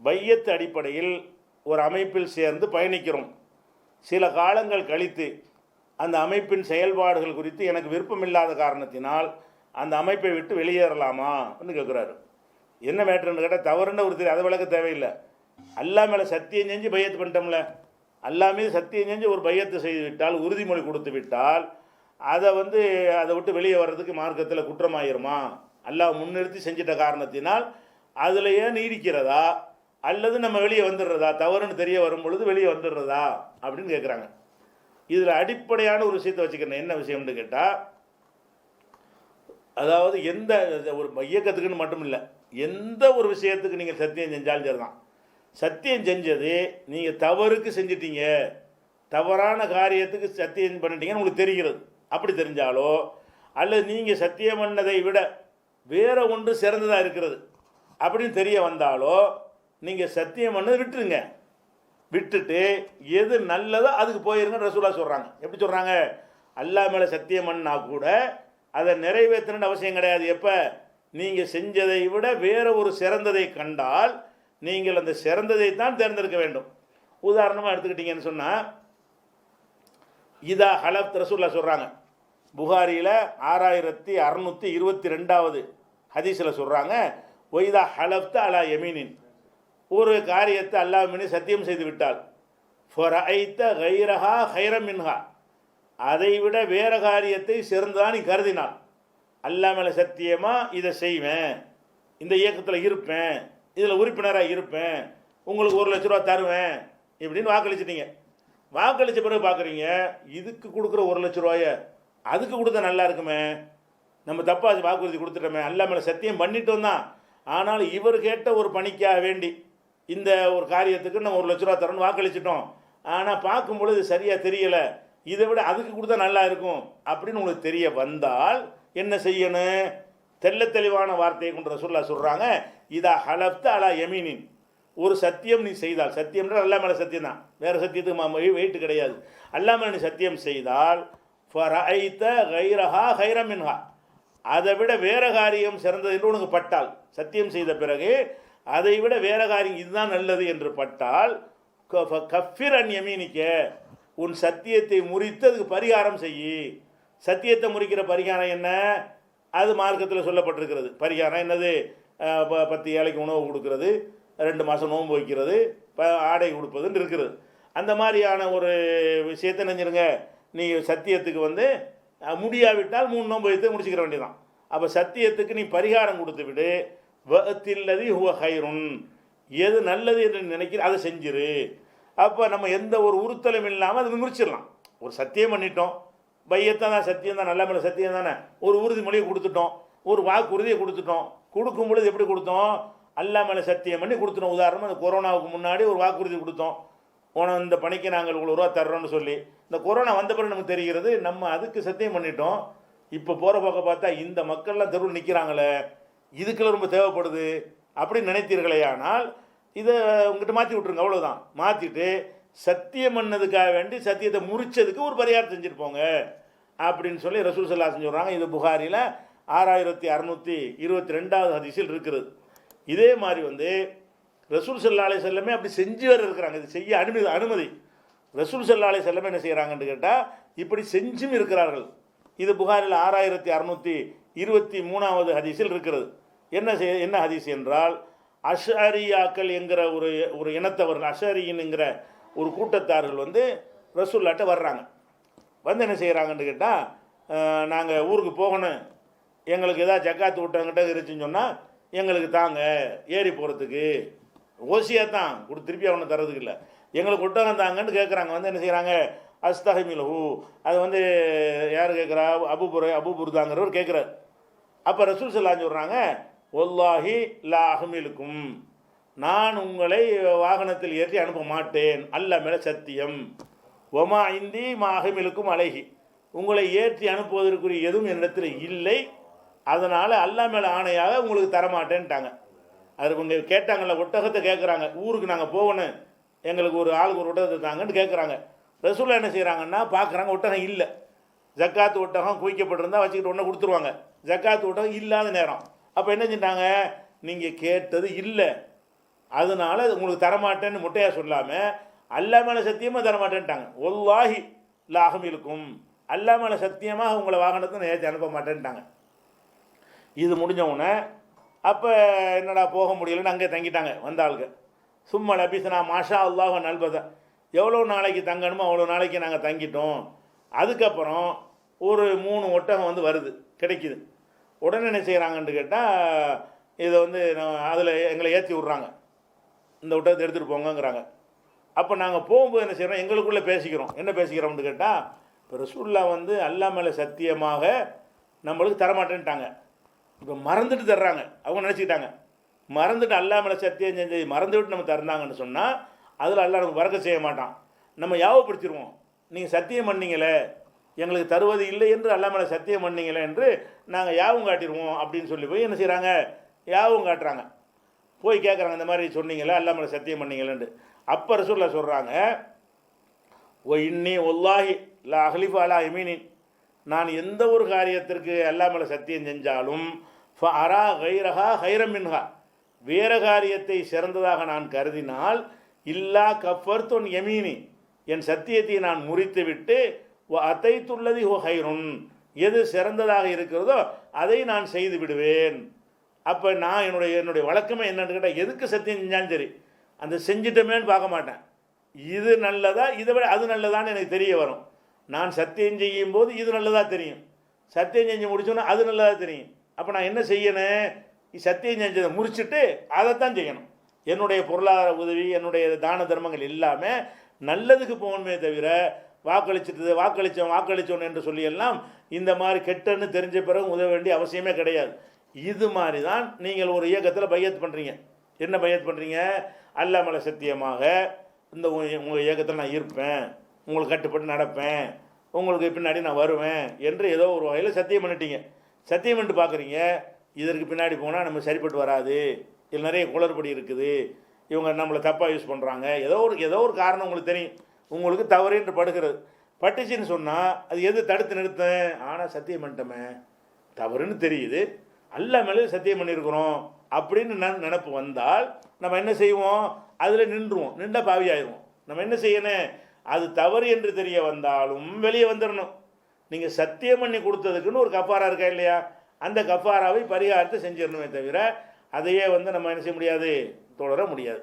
பையத்து அடிப்படையில் ஒரு அமைப்பில் சேர்ந்து பயணிக்கிறோம். சில காலங்கள் கழித்து அந்த அமைப்பின் செயல்பாடுகள் குறித்து எனக்கு விருப்பமில்லாத காரணத்தினால் அந்த அமைப்பை விட்டு வெளியேறலாமா என்று கேட்குறாரு. என்ன மேட்டர்னு கேட்டால், தவறுன்னு ஒரு அதை விளக்க தேவையில்லை. அல்லாஹ் மேலே சத்தியம் செஞ்சு பையத்து பண்ணிட்டோம்ல, அல்லாஹ் மீது சத்தியம் செஞ்சு ஒரு பையத்து செய்து விட்டால், உறுதிமொழி கொடுத்து விட்டால், அதை அதை விட்டு வெளியே வர்றதுக்கு மார்க்கத்தில் குற்றமாயிருமா? அல்லாஹ் முன்னிறுத்தி செஞ்சிட்ட காரணத்தினால் அதிலேயே நீடிக்கிறதா, அல்லது நம்ம வெளியே வந்துடுறதா? தவறுன்னு தெரிய வரும் பொழுது வெளியே வந்துடுறதா அப்படின்னு கேட்குறாங்க. இதில் அடிப்படையான ஒரு விஷயத்தை வச்சுக்கிறேன். என்ன விஷயம்னு கேட்டால், அதாவது எந்த ஒரு இயக்கத்துக்குன்னு மட்டும் இல்லை, எந்த ஒரு விஷயத்துக்கு நீங்கள் சத்தியம் செஞ்சாலும் சரிதான். சத்தியம் செஞ்சது நீங்கள் தவறுக்கு செஞ்சிட்டீங்க, தவறான காரியத்துக்கு சத்தியம் பண்ணிட்டீங்கன்னு உங்களுக்கு தெரிகிறது. அப்படி தெரிஞ்சாலோ, அல்லது நீங்கள் சத்தியம் பண்ணதை விட வேற ஒன்று சிறந்ததாக இருக்கிறது அப்படின்னு தெரிய வந்தாலோ, நீங்கள் சத்தியம் பண்ணதை விட்டுருங்க. விட்டுட்டு எது நல்லதோ அதுக்கு போயிருங்க ரசூலுல்லாஹ் சொல்கிறாங்க. எப்படி சொல்கிறாங்க? அல்லாஹ் மேலே சத்தியம் பண்ணா கூட அதை நிறைவேற்றணும்னு அவசியம் கிடையாது. எப்போ நீங்கள் செஞ்சதை விட வேற ஒரு சிறந்ததை கண்டால் நீங்கள் அந்த சிறந்ததை தான் தேர்ந்தெடுக்க வேண்டும். உதாரணமாக எடுத்துக்கிட்டீங்கன்னு சொன்னால், இதா ஹலப் ரசூலுல்லாஹ் சொல்கிறாங்க. புகாரியில் 6622வது ஹதீஸில் சொல்கிறாங்க, ஒய்தா ஹலப்த அலா யமீனின், ஒரு காரியத்தை அல்லாஹ் மீது சத்தியம் செய்து விட்டால், ஃபரஐத்த கைரஹா ஹைரம் மின்ஹா, அதை விட வேற காரியத்தை சிறந்ததான் நீ கருதினாள், அல்லாஹ் மேலே சத்தியமாக இதை செய்வேன், இந்த இயக்கத்தில் இருப்பேன், இதில் உறுப்பினராக இருப்பேன், உங்களுக்கு 1 லட்ச ரூபா தருவேன் இப்படின்னு வாக்களிச்சிட்டீங்க. வாக்களித்த பிறகு பார்க்குறீங்க, இதுக்கு கொடுக்குற 1 லட்ச ரூபாய அதுக்கு கொடுத்தா நல்லா இருக்குமே, நம்ம தப்பாக வாக்குறுதி கொடுத்துட்டோமே, அல்லாஹ் மேலே சத்தியம் பண்ணிட்டோம் தான், ஆனால் இவர் கேட்ட ஒரு பணிக்காக வேண்டி இந்த ஒரு காரியத்துக்கு நம்ம 1 லட்ச ரூபா தரோன்னு வாக்களிச்சிட்டோம், ஆனால் பார்க்கும் பொழுது சரியாக தெரியலை, இதை விட அதுக்கு கொடுத்தா நல்லா இருக்கும் அப்படின்னு உங்களுக்கு தெரிய வந்தால் என்ன செய்யணும்? தெள்ள தெளிவான வார்த்தையை கொண்டு ரசூலுல்லாஹ் சொல்கிறாங்க, இதா ஹலப்த அலா யமீனின், ஒரு சத்தியம் நீ செய்தால், சத்தியம்ன்ற அல்லாஹ் மேலே சத்தியம் தான், வேறு சத்தியத்துக்கு வெயிட்டு கிடையாது, அல்லாஹ் மேலே நீ சத்தியம் செய்தால், ஃபரஐத்த கைரஹா ஹைரம் மின்ஹா, அதை விட வேற காரியம் சிறந்தது என்று உனக்கு பட்டால், சத்தியம் செய்த பிறகு அதை விட வேற காரியம் இதுதான் நல்லது என்று பட்டால், கஃபிர் அன் யமீனிக்க, உன் சத்தியத்தை முறித்து அதுக்கு பரிகாரம் செய்யி. சத்தியத்தை முறிக்கிற பரிகாரம் என்ன? அது மார்க்கத்தில் சொல்லப்பட்டிருக்கிறது. பரிகாரம் என்னது? 10 ஏழைக்கு உணவு கொடுக்கறது, 2 மாதம் நோன்பு வைக்கிறது, ஆடை கொடுப்பதுன்னு இருக்கிறது. அந்த மாதிரியான ஒரு விஷயத்தை நினைஞ்சிருங்க, நீ சத்தியத்துக்கு வந்து முடியாவிட்டால் 3 நோன்பு வைத்து முடிச்சுக்கிற வேண்டியதான். அப்போ சத்தியத்துக்கு நீ பரிகாரம் கொடுத்து விடு. வஅத்தில்லதி ஹுவ ஹைருன், எது நல்லது என்று நினைக்கிற அதை செஞ்சிரு. அப்போ நம்ம எந்த ஒரு உறுத்தலும் இல்லாமல் அதை முடிச்சிடலாம். ஒரு சத்தியம் பண்ணிட்டோம், பையத்தான் தான் சத்தியம் தான், நல்ல மேலே சத்தியம் தானே, ஒரு உறுதிமொழியை கொடுத்துட்டோம், ஒரு வாக்குறுதியை கொடுத்துட்டோம். கொடுக்கும் பொழுது எப்படி கொடுத்தோம்? அல்லாஹ் மேலே சத்தியம் பண்ணி கொடுத்துட்டோம். உதாரணமாக இந்த கொரோனாவுக்கு முன்னாடி ஒரு வாக்குறுதி கொடுத்தோம், உனக்கு இந்த பணிக்கு நாங்கள் இவ்வளோ ரூபா தர்றோன்னு சொல்லி. இந்த கொரோனா வந்த பிறகு நமக்கு தெரிகிறது நம்ம அதுக்கு சத்தியம் பண்ணிட்டோம். இப்போ போகிற பக்கம் பார்த்தா இந்த மக்கள்லாம் தெருவில் நிற்கிறாங்களே, இதுக்கெல்லாம் ரொம்ப தேவைப்படுது அப்படின்னு நினைத்தீர்களே, ஆனால் இதை உங்ககிட்ட மாற்றி விட்ருங்க, அவ்வளோதான். மாற்றிட்டு சத்தியம் பண்ணதுக்காக வேண்டி சத்தியத்தை முறிச்சதுக்கு ஒரு பரிகாரம் செஞ்சுருப்போங்க அப்படின்னு சொல்லி ரசூல் ஸல்லல்லாஹு அலைஹி வஸல்லம் சொல்கிறாங்க. இது புகாரியில் 6622வது ஹதீஸில் இருக்கிறது. இதே மாதிரி வந்து ரசூல் ஸல்லல்லாஹு அலைஹி வஸல்லமே அப்படி செஞ்சு வேறு இருக்கிறாங்க. இது செய்ய அனுமதி ரசூல் ஸல்லல்லாஹு அலைஹி வஸல்லம் என்ன செய்கிறாங்கன்னு கேட்டால் இப்படி செஞ்சும் இருக்கிறார்கள். இது புகாரில் 6623வது ஹதீஸில் இருக்கிறது. என்ன ஹதீஸ் என்றால், அஷ்அரியாக்கள் என்கிற ஒரு இனத்தவர்கள், அஷ்அரியின்ங்கிற ஒரு கூட்டத்தார்கள் வந்து ரசூல்லாட்ட வர்றாங்க. வந்து என்ன செய்கிறாங்கன்னு கேட்டால், நாங்கள் ஊருக்கு போகணும், எங்களுக்கு ஏதாவது ஜக்காத்து விட்டவங்கிட்ட இருந்துச்சுன்னு சொன்னால் எங்களுக்கு தாங்க, ஏறி போகிறதுக்கு ஓசியாக தான் திருப்பி அவனை தரதுக்கு இல்லை, எங்களுக்கு ஒட்டகம் தாங்கன்னு கேட்குறாங்க. வந்து என்ன செய்கிறாங்க, அஸ்தஹமிலஹு, அது வந்து யார் கேட்குறா? அபூபுர்தாங்கிறவர் கேட்குறார். அப்போ ரசூல் ஸல்லல்லாஹு அலைஹி சொல்கிறாங்க, வல்லாஹி லா அஹ்மிலுக்கும், நான் உங்களை வாகனத்தில் ஏற்றி அனுப்ப மாட்டேன், அல்லாஹ் மேலே சத்தியம், ஒமா இந்தி மா அஹ்மிலுக்கும் அலைஹி, உங்களை ஏற்றி அனுப்புவதற்குரிய எதுவும் என்னிடத்தில் இல்லை, அதனால் அல்லாஹ் மேலே ஆணையாக உங்களுக்கு தரமாட்டேன்ட்டாங்க. அது இவங்க கேட்டாங்கல்ல, ஒட்டகத்தை கேட்குறாங்க, ஊருக்கு நாங்கள் போகணும், எங்களுக்கு ஒரு ஆளுக்கு ஒரு ஒட்டகத்தை தாங்கன்னு கேட்குறாங்க. ரசூலா என்ன செய்கிறாங்கன்னா பார்க்குறாங்க, ஒட்டகம் இல்லை. ஜக்காத்து ஒட்டகம் குவிக்கப்பட்டிருந்தால் வச்சுக்கிட்டு ஒன்று கொடுத்துருவாங்க, ஜக்காத்து ஒட்டகம் இல்லாத நேரம். அப்போ என்ன செஞ்சிட்டாங்க, நீங்கள் கேட்டது இல்லை, அதனால உங்களுக்கு தரமாட்டேன்னு முட்டையாக சொல்லாமல் அல்லாஹ் மேலே சத்தியமாக தரமாட்டேன்ட்டாங்க. வல்லாஹி லா அஹ்மிலுக்கும், அல்லாஹ் மேலே சத்தியமாக உங்களை வாகனத்தை ஏற்றி அனுப்ப மாட்டேன்ட்டாங்க. இது முடிஞ்சவுடனே அப்போ என்னடா போக முடியலன்னு அங்கே தங்கிட்டாங்க வந்த ஆளுங்க. சும்மா லபிசனா மாஷா அல்லாஹ் நல்பத, எவ்வளோ நாளைக்கு தங்கணுமோ அவ்வளோ நாளைக்கு நாங்கள் தங்கிட்டோம். அதுக்கப்புறம் ஒரு 3 ஒட்டகம் வந்து வருது, கிடைக்கிது. உடனே என்ன செய்கிறாங்கன்னு கேட்டால், இதை வந்து அதில் எங்களை ஏற்றி விட்றாங்க, இந்த ஒட்டகத்தை எடுத்துகிட்டு போங்கங்கிறாங்க. அப்போ நாங்கள் போகும்போது என்ன செய்கிறோம், எங்களுக்குள்ளே பேசிக்கிறோம். என்ன பேசிக்கிறோம்னு கேட்டால், இப்போ ரசூலுல்லாஹ் வந்து அல்லாஹ் மேலே சத்தியமாக நம்மளுக்கு தரமாட்டேன்ட்டாங்க, இப்போ மறந்துட்டு தர்றாங்க. அவங்க நினச்சிக்கிட்டாங்க மறந்துட்டு அல்லாஹ் மேலே சத்தியம் செஞ்சு மறந்துவிட்டு நம்ம தந்தாங்கன்னு சொன்னால் அதில் அல்லாஹ் நமக்கு வரக்க செய்ய மாட்டான். நம்ம யாவப்படுத்திடுவோம், நீங்கள் சத்தியம் பண்ணீங்களே எங்களுக்கு தருவது இல்லை என்று அல்லாஹ் மேலே சத்தியம் பண்ணீங்களே என்று நாங்கள் யாவும் காட்டிடுவோம் அப்படின்னு சொல்லி போய் என்ன செய்கிறாங்க, யாவும் காட்டுறாங்க. போய் கேட்குறாங்க, இந்த மாதிரி சொன்னீங்களே அல்லாஹ் மேலே சத்தியம் பண்ணீங்களேன்ட்டு. அப்போ ரசூலுல்லாஹ் சொல்கிறாங்க, ஓ இன்னி ஒல்லாஹி லா அஹ்லிஃபு அலா யமீனின், நான் எந்த ஒரு காரியத்திற்கு அல்லாஹ் மேலே சத்தியம் செஞ்சாலும் அரா கைரஹா ஹைரம் மின்ஹா, வேற காரியத்தை சிறந்ததாக நான் கருதினால் இல்லா கஃபர்துன் யமீனி, என் சத்தியத்தை நான் முறித்துவிட்டு அத்தைத்துள்ளதி ஹோ ஹைருன், எது சிறந்ததாக இருக்கிறதோ அதை நான் செய்து விடுவேன். அப்போ நான் என்னுடைய வழக்கமே என்னன்னு கேட்டால், எதுக்கு சத்தியம் செஞ்சாலும் சரி அந்த செஞ்சிட்டமேன்னு பார்க்க மாட்டேன். இது நல்லதா இதை விட அது நல்லதான்னு எனக்கு தெரிய வரும். நான் சத்தியம் செய்யும் போது இது நல்லதாக தெரியும், சத்தியம் செஞ்சு முடிச்சோன்னா அது நல்லதாக தெரியும். அப்போ நான் என்ன செய்யணும், சத்தியம் செஞ்சதை முறிச்சுட்டு அதைத்தான் செய்யணும். என்னுடைய பொருளாதார உதவி, என்னுடைய தான தர்மங்கள் எல்லாமே நல்லதுக்கு போகணுமே தவிர வாக்களித்தோம் என்று சொல்லி எல்லாம் இந்த மாதிரி கெட்டன்னு தெரிஞ்ச பிறகு உதவ வேண்டிய அவசியமே கிடையாது. இது மாதிரி தான் நீங்கள் ஒரு இயக்கத்தில் பையத் பண்ணுறீங்க. என்ன பையத் பண்ணுறீங்க, அல்லாஹ் மேலே சத்தியமாக இந்த உங்கள் இயக்கத்தில் நான் இருப்பேன், உங்களுக்கு கட்டுப்பட்டு நடப்பேன், உங்களுக்கு பின்னாடி நான் வருவேன் என்று ஏதோ ஒரு வகையில் சத்தியம் பண்ணிட்டீங்க. சத்தியம் பண்ணிட்டு பார்க்குறீங்க, இதற்கு பின்னாடி போனால் நம்ம சரிப்பட்டு வராது, இதில் நிறைய குளறுபடி இருக்குது, இவங்க நம்மளை தப்பாக யூஸ் பண்ணுறாங்க, ஏதோ ஒரு காரணம் உங்களுக்கு தெரியும், உங்களுக்கு தவறு என்று படுகிறது. பட்டுச்சின்னு சொன்னால் அது எது தடுத்து நிறுத்தேன், ஆனால் சத்தியம் பண்ணிட்டோமே தவறுன்னு தெரியுது, அல்லாஹ் மேலே சத்தியம் பண்ணியிருக்கிறோம் அப்படின்னு நினப்பு வந்தால் நம்ம என்ன செய்வோம், அதில் நின்றா பாவி ஆயிடுவோம். நம்ம என்ன செய்யணும், அது தவறு என்று தெரிய வந்தாலும் வெளியே வந்துடணும். நீங்கள் சத்தியம் பண்ணி கொடுத்ததுக்குன்னு ஒரு கஃபாரா இருக்கா இல்லையா, அந்த கஃபாராவை பரிகாரத்தை செஞ்சிடணுமே தவிர அதையே நம்ம என்ன செய்ய முடியாது, தொடர முடியாது.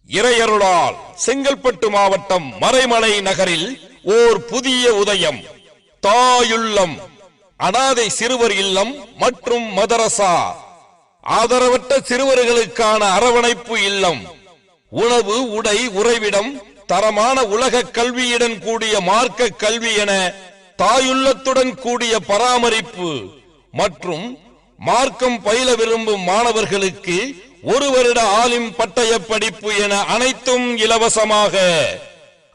இறையருளால் செங்கல்பட்டு மாவட்டம் மறைமலை நகரில் ஓர் புதிய உதயம், தாயுள்ளம் அனாதை சிறுவர் இல்லம் மற்றும் மதரசா, ஆதரவற்ற சிறுவர்களுக்கான அரவணைப்பு இல்லம், உணவு உடை உறைவிடம், தரமான உலக கல்வியுடன் கூடிய மார்க்க கல்வி என தாயுள்ளத்துடன் கூடிய பராமரிப்பு மற்றும் மார்க்கம் பயில விரும்பும் மாணவர்களுக்கு 1 வருட ஆலிம் பட்டய படிப்பு என அனைத்தும் இலவசமாக.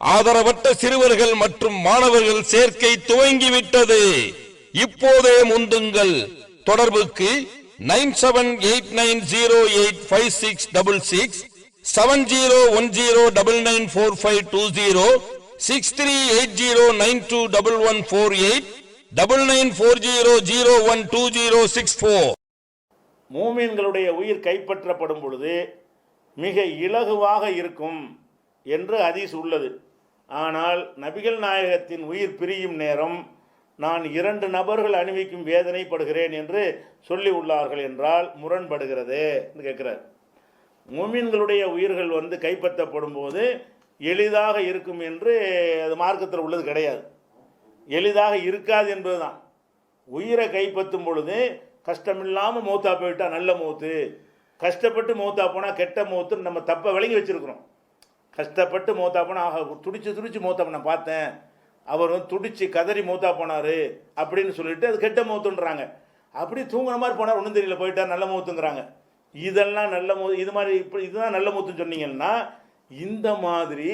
ஆதரவற்ற சிறுவர்கள் மற்றும் மாணவர்கள் சேர்க்கை துவங்கிவிட்டது. இப்போதே முந்துங்கள். தொடர்புக்கு 9789085666, 7010994520, 6380921148, 9940012064. மூமின்களுடைய உயிர் கைப்பற்றப்படும் பொழுது மிக இலகுவாக இருக்கும் என்று ஹதீஸ் உள்ளது. ஆனால் நபிகள் நாயகத்தின் உயிர் பிரியும் நேரம் நான் 2 நபர்கள் அனுபவிக்கும் வேதனைப்படுகிறேன் என்று சொல்லி உள்ளார்கள் என்றால் முரண்படுகிறது என்று கேட்கிறார். மூமின்களுடைய உயிர்கள் கைப்பற்றப்படும் போது எளிதாக இருக்கும் என்று அது மார்க்கத்தில் உள்ளது கிடையாது. எளிதாக இருக்காது என்பதுதான். உயிரை கைப்பற்றும் பொழுது கஷ்டமில்லாமல் மௌத்தா போயிட்டா நல்ல மௌத்து, கஷ்டப்பட்டு மௌத்தா போனால் கெட்ட மௌத்துன்னு நம்ம தப்பை விளங்கி வச்சுருக்கிறோம். கஷ்டப்பட்டு மௌத்தா போனால் ஆக துடிச்சு மௌத்தா நான் பார்த்தேன், அவர் துடிச்சு கதறி மௌத்தா போனார் அப்படின்னு சொல்லிட்டு அது கெட்ட மௌத்துன்றாங்க. அப்படி தூங்குற மாதிரி போனார் ஒன்றும் தெரியல போயிட்டார் நல்ல மௌத்துங்கிறாங்க. இதெல்லாம் நல்ல மௌத்து, இது மாதிரி இப்படி இதுதான் நல்ல மௌத்துன்னு சொன்னீங்கன்னா இந்த மாதிரி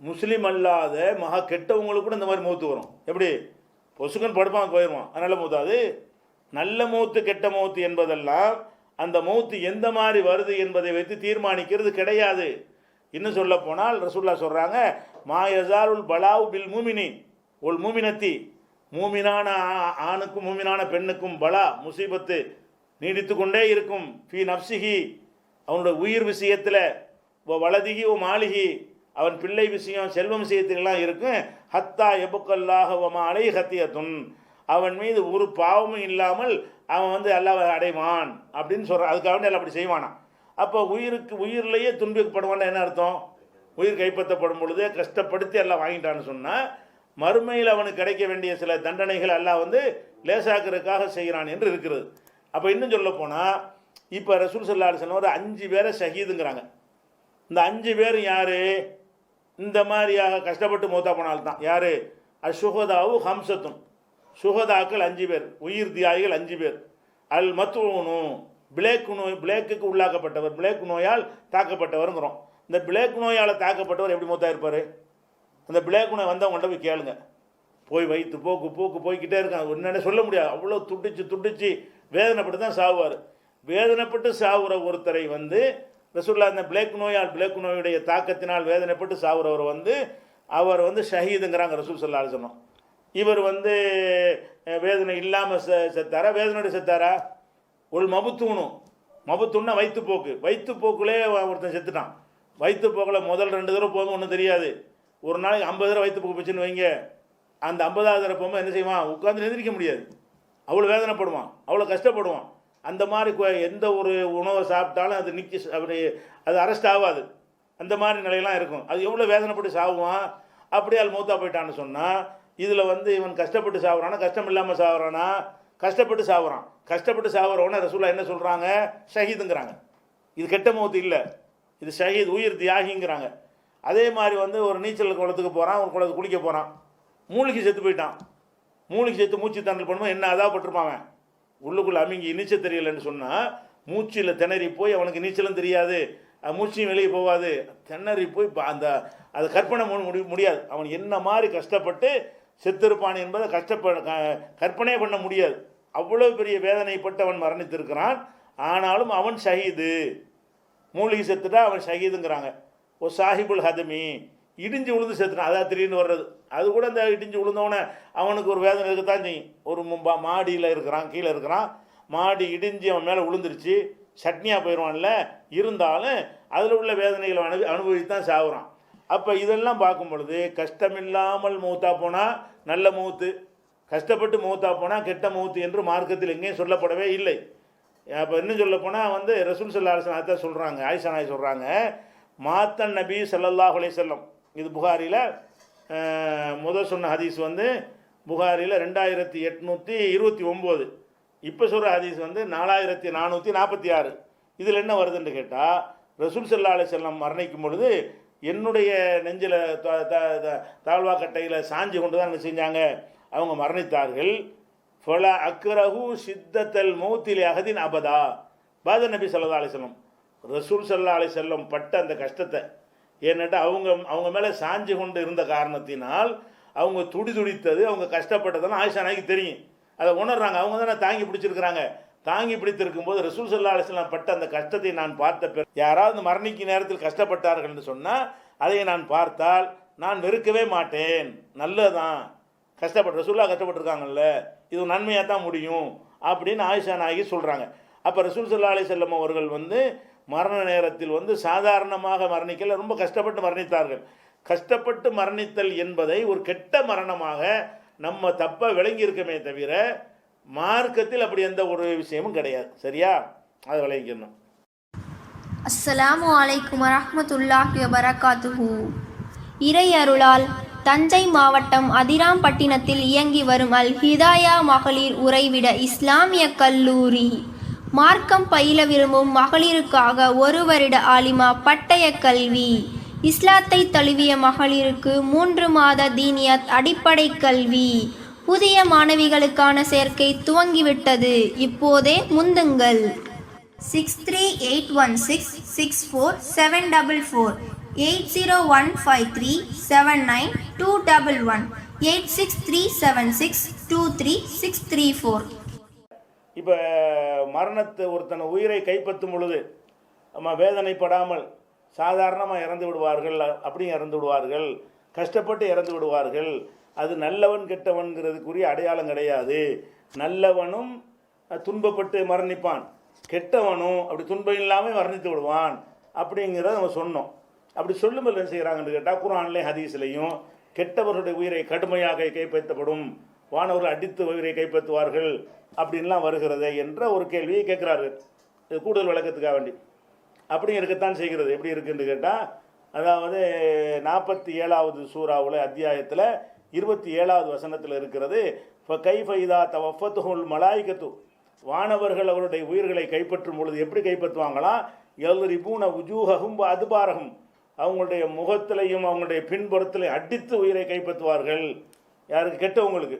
முஸ்லீம் அல்லாத மகா கெட்டவங்களுக்கு கூட இந்த மாதிரி மௌத்து வரும். எப்படி பொசுக்கன் படுப்பான் போயிடுவான், அது நல்ல மௌத்து. அது நல்ல மௌத்து கெட்ட மௌத்து என்பதெல்லாம் அந்த மௌத்து எந்த மாதிரி வருது என்பதை வைத்து தீர்மானிக்கிறது கிடையாது. இன்னும் சொல்ல போனால் ரசூலுல்லாஹ் சொல்கிறாங்க, மாயசாருல் பலாவு பில் மூமினி ஒல் மூமினத்தி, மூமினான ஆணுக்கும் மூமினான பெண்ணுக்கும் பலா முசீபத்து நீடித்து கொண்டே இருக்கும். ஃபி நப்சிஹி, அவனுடைய உயிர் விஷயத்தில், வலதிகி ஓ மாளிகி, அவன் பிள்ளை விஷயம் செல்வம் விஷயத்துக்கெல்லாம் இருக்கும். ஹத்தா எபுக்கல்லாஹ் வமா அலை ஹத்தியத்துன், அவன் மீது ஒரு பாவமும் இல்லாமல் அவன் அல்லாஹ் அடைவான் அப்படின்னு சொல்கிறான். அதுக்காக எல்லாம் அப்படி செய்வானான். அப்போ உயிரிலேயே துன்பப்படுவான்னு என்ன அர்த்தம், உயிர் கைப்பற்றப்படும் பொழுது கஷ்டப்படுத்தி எல்லாம் வாங்கிட்டான்னு சொன்னால் மறுமையில் அவனுக்கு கிடைக்க வேண்டிய சில தண்டனைகள் எல்லாம் லேசாக்கிறதுக்காக செய்கிறான் என்று இருக்கிறது. அப்போ இன்னும் சொல்ல போனால் இப்போ ரசூல் ஸல்லல்லாஹு அலைஹி வஸல்லம் ஒரு 5 பேரை ஷஹீதுங்கிறாங்க. இந்த 5 பேர் யார், இந்த மாதிரியாக கஷ்டப்பட்டு மௌத்தா போனால்தான் யார், அஷுஹதாவு ஹம்சத்தும், சுகதாக்கள் 5 பேர், உயிர் தியாகிகள் 5 பேர். அல் மத்ஊனு, பிளேக்குக்கு உள்ளாக்கப்பட்டவர், பிளேக் நோயால் தாக்கப்பட்டவருங்கிறோம். இந்த பிளேக் நோயால் தாக்கப்பட்டவர் எப்படி மௌத்தா இருப்பார், அந்த பிளேக் நோய் வந்தவங்கள்ட்ட போய் கேளுங்க. போய் வயிற்று போக்கு போய்கிட்டே இருக்காங்க, என்னென்ன சொல்ல முடியாது, அவ்வளோ துடிச்சு வேதனைப்பட்டு தான் சாவுவார். வேதனைப்பட்டு சாவுற ஒருத்தரை ரசூலுல்லாஹ் இந்த பிளேக் நோயுடைய தாக்கத்தினால் வேதனைப்பட்டு சாவுறவர் அவர் ஷஹீதுங்கிறாங்க ரசூல் ஸல்லல்லாஹு அலைஹி வஸல்லம். இவர் வேதனை இல்லாமல் செத்தாரா, வேதனையோட செத்தாரா? மபுத்துன்னா வயிற்றுப்போக்குலே ஒருத்தன் செத்துட்டான். வயிற்றுப்போக்கில் முதல் 2 தடவை போகும்போது ஒன்றும் தெரியாது. ஒரு நாளைக்கு 50 தடவை வயிற்றுப்போக்கு போச்சுன்னு வைங்க, அந்த 50ஆவது தடவை போகும்போது என்ன செய்வான்? உட்காந்து எந்திரிக்க முடியாது, அவ்வளோ வேதனைப்படுவான், அவ்வளோ கஷ்டப்படுவான். அந்த மாதிரி எந்த ஒரு உணவை சாப்பிட்டாலும் அது அது அரெஸ்ட் ஆகாது. அந்த மாதிரி நிலையெல்லாம் இருக்கும். அது எவ்வளோ வேதனைப்பட்டு சாவுவான். அப்படியே ஆள் மௌத்தா போயிட்டான்னு சொன்னால் இதில் இவன் கஷ்டப்பட்டு சாவுறானா, கஷ்டம் இல்லாமல் சாவுறானா? கஷ்டப்பட்டு சாவுறான். கஷ்டப்பட்டு சாவுறவன ரசூலுல்லாஹ் என்ன சொல்கிறாங்க? ஷஹீதுங்கிறாங்க. இது கெட்ட மௌத்து இல்லை, இது ஷஹீத், உயிர் தியாகிங்கிறாங்க. அதே மாதிரி ஒரு நீச்சல் குளத்துக்கு போகிறான், ஒரு குளத்துக்கு குளிக்க போகிறான், மூழ்கி செத்து போயிட்டான். மூழ்கி செத்து மூச்சு திணறல் பண்ணும்போது என்ன அதாவப்பட்டிருப்பான்? உள்ளுக்குள்ளே அமுங்கி நீச்சல் தெரியலைன்னு சொன்னால் மூச்சில் திணறி போய் அவனுக்கு நீச்சலும் தெரியாது, மூச்சையும் வெளியே போகாது, திணறி போய் அதை கற்பனை முடியாது. அவன் என்ன மாதிரி கஷ்டப்பட்டு செத்திருப்பான் என்பதை கற்பனையே பண்ண முடியாது. அவ்வளோ பெரிய வேதனைப்பட்டு அவன் மரணித்திருக்கிறான். ஆனாலும் அவன் ஷஹீது. மூலிகை செத்துட்டா அவன் ஷஹீதுங்கிறாங்க. ஒரு சாஹிபுல் ஹதமி, இடிஞ்சு விழுந்து செத்துட்டான், அதான் திடீர்னு வர்றது. அது கூட இந்த இடிஞ்சு விழுந்தவனே அவனுக்கு ஒரு வேதனை இருக்கத்தான் செய்யும். ஒரு மாடியில் இருக்கிறான், கீழே இருக்கிறான், மாடி இடிஞ்சு அவன் மேலே விழுந்துருச்சு, சட்னியாக போயிடுவான்ல. இருந்தாலும் அதில் உள்ள வேதனைகளை அனுபவித்தான் சாகுறான். அப்போ இதெல்லாம் பார்க்கும் பொழுது கஷ்டமில்லாமல் மௌத்தா போனால் நல்ல மௌத்து, கஷ்டப்பட்டு மௌத்தா போனால் கெட்ட மௌத்து என்று மார்க்கத்தில் எங்கேயும் சொல்லப்படவே இல்லை. அப்போ இன்னும் சொல்ல போனால் ரசூல் ஸல்லல்லாஹு அலைஹி வஸல்லம் தான் சொல்கிறாங்க, ஆயிஷா நாயகி சொல்கிறாங்க, மாத்தன் நபி ஸல்லல்லாஹு அலைஹி வஸல்லம். இது புகாரியில் முதல் சொன்ன ஹதீஸ் புகாரியில் 2829. இப்போ சொல்கிற ஹதீஸ் 4446. இதில் என்ன வருதுன்னு கேட்டால், ரசூல் ஸல்லல்லாஹு அலைஹி வஸல்லம் மரணிக்கும் பொழுது என்னுடைய நெஞ்சில் தாழ்வா கட்டையில் சாஞ்சு கொண்டு தான் என்ன செஞ்சாங்க, அவங்க மரணித்தார்கள். ஃபலா அக்ரஹு சித்தத்தல் மௌத்தில் அகதின் அபதா. பாத நபி ஸல்லல்லாஹு அலைஹி வஸல்லம், ரசூல் ஸல்லல்லாஹு அலைஹி வஸல்லம் பட்ட அந்த கஷ்டத்தை, ஏன்னாட்டா அவங்க மேலே சாஞ்சு கொண்டு இருந்த காரணத்தினால் அவங்க துடித்தது, அவங்க கஷ்டப்பட்டதெல்லாம் ஆயிஷா நாய்க்கு தெரியும், அதை உணர்றாங்க. அவங்க தானே தாங்கி பிடிச்சிருக்கிறாங்க. தாங்கி பிடித்திருக்கும் போது ரசூல் ஸல்லல்லாஹு அலைஹி வஸல்லம் பட்ட அந்த கஷ்டத்தை நான் பார்த்த யாராவது மரணிக்கும் நேரத்தில் கஷ்டப்பட்டார்கள் என்று சொன்னால் அதை நான் பார்த்தால் நான் வெறுக்கவே மாட்டேன். நல்லதான், கஷ்டப்பட்டு ரசூலுல்லாஹ் கஷ்டப்பட்டுருக்காங்கல்ல, இது நன்மையாக தான் முடியும் அப்படின்னு ஆயிஷா நாயகி சொல்கிறாங்க. அப்போ ரசூல் ஸல்லல்லாஹு அலைஹி வஸல்லம் அவர்கள் மரண நேரத்தில் சாதாரணமாக மரணிக்கல, ரொம்ப கஷ்டப்பட்டு மரணித்தார்கள். கஷ்டப்பட்டு மரணித்தல் என்பதை ஒரு கெட்ட மரணமாக நம்ம தப்பாக விளங்கி இருக்கமே தவிர மார்க்கத்தில் அப்படி எந்த ஒரு விஷயமும் கிடையாது. சரியா? அதை விளங்கிக்கணும். அஸ்ஸலாமு அலைக்கும் வரஹ்மத்துல்லாஹி வபரகாத்துஹு. இறை அருளால் தஞ்சை மாவட்டம் அதிராம்பட்டினத்தில் இயங்கி வரும் அல் ஹிதாயா மகளிர் உறைவிட இஸ்லாமிய கல்லூரி மார்க்கம் பயில விரும்பும் மகளிருக்காக 1 வருட ஆலிமா பட்டய கல்வி, இஸ்லாத்தை தழுவிய மகளிருக்கு 3 மாத தீனியத் அடிப்படை கல்வி. புதிய மாணவிகளுக்கான சேர்க்கை துவங்கிவிட்டது, இப்போதே முந்துங்கள். 6381664744 8015379211 8637623634. இப்போ மரணத்தை ஒருத்தனை உயிரை கைப்பற்றும் பொழுது நம்ம வேதனைப்படாமல் சாதாரணமாக இறந்து விடுவார்கள், அப்படியும் இறந்து விடுவார்கள், கஷ்டப்பட்டு இறந்து விடுவார்கள். அது நல்லவன் கெட்டவன்கிறதுக்குரிய அடையாளம் கிடையாது. நல்லவனும் துன்பப்பட்டு மரணிப்பான், கெட்டவனும் அப்படி துன்பம் இல்லாமல் மரணித்து விடுவான் அப்படிங்கிறத நம்ம சொன்னோம். அப்படி சொல்லும்போது என்ன செய்கிறாங்கன்னு கேட்டால், குர்ஆன்லையும் ஹதீஸ்லையும் கெட்டவர்களுடைய உயிரை கடுமையாக கைப்பற்றப்படும், வானவர்கள் அடித்து உயிரை கைப்பற்றுவார்கள் அப்படின்லாம் வருகிறது என்ற ஒரு கேள்வியை கேட்குறார்கள். இது கூடுதல் விளக்கத்துக்காக வேண்டி அப்படி இருக்கத்தான் செய்கிறது. எப்படி இருக்குன்னு கேட்டால், அதாவது 47வது சூறாவில் அத்தியாயத்தில் 27வது வசனத்தில் இருக்கிறது, இப்போ கைஃபைதா தவஃபத்துல் மலாய்கத்து, வானவர்கள் அவருடைய உயிர்களை கைப்பற்றும் பொழுது எப்படி கைப்பற்றுவாங்களாம், எல்ரிபூன உஜூஹகும் அதுபாரகும், அவங்களுடைய முகத்திலையும் அவங்களுடைய பின்புறத்திலையும் அடித்து உயிரை கைப்பற்றுவார்கள். யாருக்கு? கெட்டவங்களுக்கு.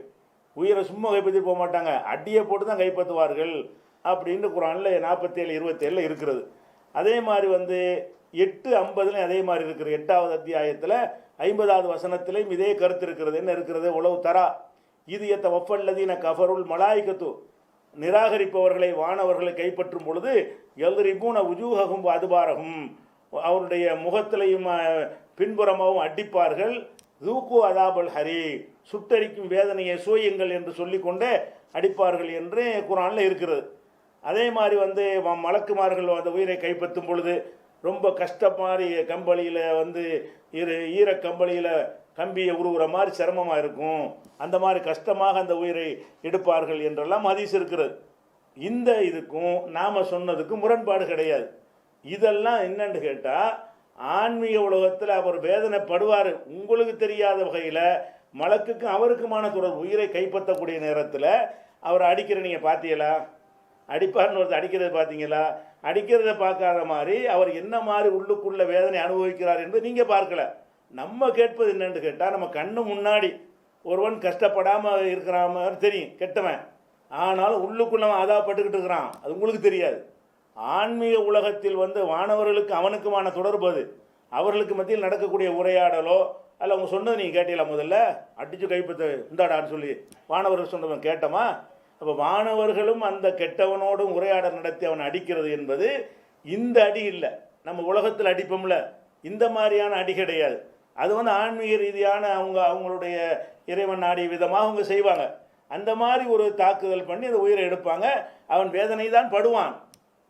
உயிரை சும்மா கைப்பற்றி போக மாட்டாங்க, அடியை போட்டு தான் கைப்பற்றுவார்கள் அப்படின்னு குர்ஆனில் 47:27 இருக்கிறது. அதே மாதிரி 8:50 அதே மாதிரி இருக்கிறது. 8வது அத்தியாயத்தில் 50வது வசனத்திலையும் இதே கருத்து இருக்கிறது. என்ன இருக்கிறது? உளவு தரா இது எத்த ஒஃபல்லதீன கஃபருல் மலாய்கத்து, நிராகரிப்பவர்களை வானவர்களை கைப்பற்றும் பொழுது எல்ரிபூன உஜூஹகும் அதுபாரகும், அவருடைய முகத்திலையும் பின்புறமாகவும் அடிப்பார்கள். தூக்கு அதாபல் ஹரி, சுட்டரிக்கும் வேதனையை சூயுங்கள் என்று சொல்லிக்கொண்டே அடிப்பார்கள் என்று குர்ஆனில் இருக்கிறது. அதே மாதிரி மலக்குமார்கள் அந்த உயிரை கைப்பற்றும் பொழுது ரொம்ப கஷ்டமாதிரி கம்பளியில் ஈர கம்பளியில் கம்பியை உருவுற மாதிரி சிரமமாக இருக்கும், அந்த மாதிரி கஷ்டமாக அந்த உயிரை எடுப்பார்கள் என்றெல்லாம் ஹதீஸ் இருக்கிறது. இந்த இதுக்கும் நாம் சொன்னதுக்கும் முரண்பாடு கிடையாது. இதெல்லாம் என்னன்னு கேட்டால், ஆன்மீக உலகத்தில் அவர் வேதனைப்படுவார். உங்களுக்கு தெரியாத வகையில் மலக்குக்கு அவருக்குமான தொடர்பு. உயிரை கைப்பற்றக்கூடிய நேரத்தில் அவரை அடிக்கிற நீங்கள் பார்த்தீங்களா? அடிப்பார்னு ஒருத்தர் அடிக்கிறத பார்த்தீங்களா? அடிக்கிறத பார்க்காத மாதிரி அவர் என்ன மாதிரி உள்ளுக்குள்ள வேதனை அனுபவிக்கிறார் என்று நீங்கள் பார்க்கல. நம்ம கேட்பது என்னன்னு கேட்டால், நம்ம கண்ணு முன்னாடி ஒருவன் கஷ்டப்படாமல் இருக்கிற மாதிரி தெரியும் கெட்டவன், ஆனாலும் உள்ளுக்குள்ள அவன் அதாப்பட்டுக்கிட்டு இருக்கிறான், அது உங்களுக்கு தெரியாது. ஆன்மீக உலகத்தில் வானவர்களுக்கு அவனுக்குமான தொடர்பு அது. அவர்களுக்கு மத்தியில் நடக்கக்கூடிய உரையாடலோ அல்ல அவங்க சொன்னது நீங்கள் கேட்டீங்களா? முதல்ல அடித்து கைப்பற்ற இந்தாடான்னு சொல்லி வானவர்கள் சொன்னவன் கேட்டோமா? அப்போ வானவர்களும் அந்த கெட்டவனோடும் உரையாடல் நடத்தி அவன் அடிக்கிறது என்பது இந்த அடி இல்லை. நம்ம உலகத்தில் அடிப்போம்ல, இந்த மாதிரியான அடி கிடையாது. அது ஆன்மீக ரீதியான அவங்களுடைய இறைவன் நாடிய விதமாக அவங்க செய்வாங்க. அந்த மாதிரி ஒரு தாக்குதல் பண்ணி அந்த உயிரை எடுப்பாங்க. அவன் வேதனை தான் படுவான்.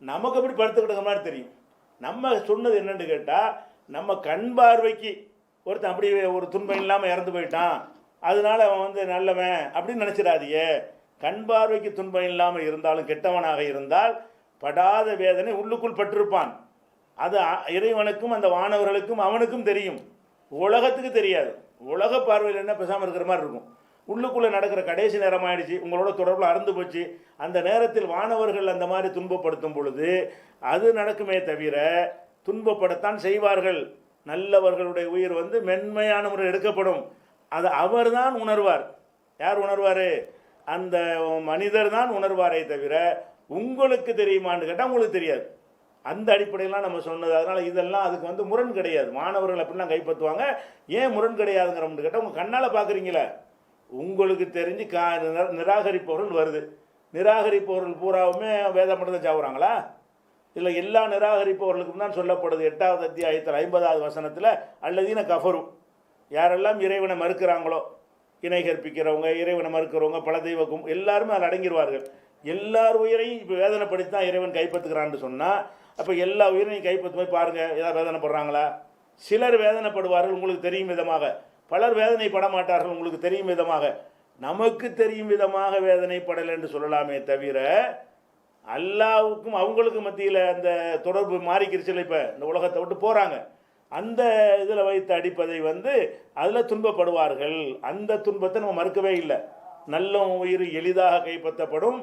நமக்கு அப்படி படுத்துக்கிட்ட மாதிரி தெரியும். நம்ம சொன்னது என்னன்னு கேட்டால், நம்ம கண் பார்வைக்கு ஒருத்தன் அப்படி ஒரு துன்பம் இல்லாமல் இறந்து போயிட்டான், அதனால அவன் நல்லவன் அப்படின்னு நினச்சிடாதியே. கண் பார்வைக்கு துன்பம் இல்லாமல் இருந்தாலும் கெட்டவனாக இருந்தால் படாத வேதனை உள்ளுக்குள் பட்டிருப்பான். அது இறைவனுக்கும் அந்த வானவர்களுக்கும் அவனுக்கும் தெரியும், உலகத்துக்கு தெரியாது. உலக பார்வையில் என்ன பேசாமல் இருக்கிற மாதிரி இருக்கும். உள்ளுக்குள்ளே நடக்கிற கடைசி நேரம் ஆயிடுச்சு, உங்களோட தொடர்பில் அறந்து போச்சு, அந்த நேரத்தில் வானவர்கள் அந்த மாதிரி துன்பப்படுத்தும் பொழுது அது நடக்குமே தவிர துன்பப்படத்தான் செய்வார்கள். நல்லவர்களுடைய உயிர் மென்மையான முறை எடுக்கப்படும். அது அவர் தான் உணர்வார். யார் உணர்வார்? அந்த மனிதர் தான் உணர்வாரே தவிர உங்களுக்கு தெரியுமான்னு கேட்டால் உங்களுக்கு தெரியாது. அந்த அடிப்படையெல்லாம் நம்ம சொன்னது. அதனால் இதெல்லாம் அதுக்கு முரண் கிடையாது. மாணவர்கள் அப்படிலாம் கைப்பற்றுவாங்க. ஏன் முரண் கிடையாதுங்கிறோம்னு கேட்டால், உங்கள் கண்ணால் பார்க்குறீங்களே, உங்களுக்கு தெரிஞ்சு நிராகரிப்பவர்கள் வருது. நிராகரிப்பவர்கள் பூராவுமே வேதம் மட்டும் தான் சாவுறாங்களா? இல்லை, எல்லா நிராகரிப்பவர்களுக்கும் தான் சொல்லப்படுது 8வது அத்தியாயத்தில் 50வது வசனத்தில் அல்லதீன கஃபரும், யாரெல்லாம் இறைவனை மறுக்கிறாங்களோ, இணை கற்பிக்கிறவங்க, இறைவனை மறுக்கிறவங்க, பல தெய்வக்கும் எல்லாருமே அதில் அடங்கிடுவார்கள். எல்லார் உயிரையும் இப்போ வேதனைப்படுத்தி தான் இறைவன் கைப்பற்றுக்கிறான்னு சொன்னால், அப்போ எல்லா உயிரையும் கைப்பற்று போய் பாருங்கள், ஏதாவது வேதனைப்படுறாங்களா? சிலர் வேதனைப்படுவார்கள் உங்களுக்கு தெரியும் விதமாக, பலர் வேதனைப்பட மாட்டார்கள் உங்களுக்கு தெரியும் விதமாக. நமக்கு தெரியும் விதமாக வேதனைப்படலை என்று சொல்லலாமே தவிர, அல்லாவுக்கும் அவங்களுக்கு மத்தியில் அந்த தொடர்பு மாறிக்கிருச்சில்ல. இப்போ இந்த உலகத்தை விட்டு போகிறாங்க, அந்த இதில் வைத்து அடிப்பதை அதில் துன்பப்படுவார்கள். அந்த துன்பத்தை நம்ம மறுக்கவே இல்லை. நல்ல உயிர் எளிதாக கைப்பற்றப்படும்.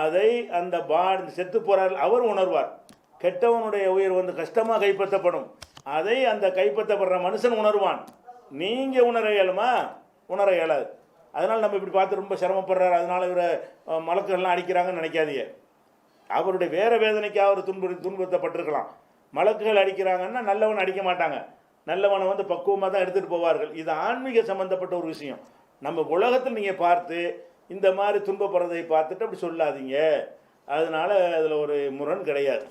அதை அந்த செத்து போகிறார்கள் அவர் உணர்வார். கெட்டவனுடைய உயிர் கஷ்டமாக கைப்பற்றப்படும். அதை அந்த கைப்பற்றப்படுற மனுஷன் உணர்வான். நீங்கள் உணர இயலுமா? உணர இயலாது. அதனால் நம்ம இப்படி பார்த்து ரொம்ப சிரமப்படுறாரு, அதனால் இவரை மலக்குகள்லாம் அடிக்கிறாங்கன்னு நினைக்காதீங்க. அவருடைய வேறு வேதனைக்கு அவர் துன்பத்தப்பட்டிருக்கலாம். மலக்குகள் அடிக்கிறாங்கன்னா நல்லவன் அடிக்க மாட்டாங்க. நல்லவனை பக்குவமாக தான் எடுத்துகிட்டு போவார்கள். இது ஆன்மீக சம்பந்தப்பட்ட ஒரு விஷயம். நம்ம உலகத்தில் நீங்கள் பார்த்து இந்த மாதிரி துன்பப்படுறதை பார்த்துட்டு அப்படி சொல்லாதீங்க. அதனால அதில் ஒரு முரண் கிடையாது.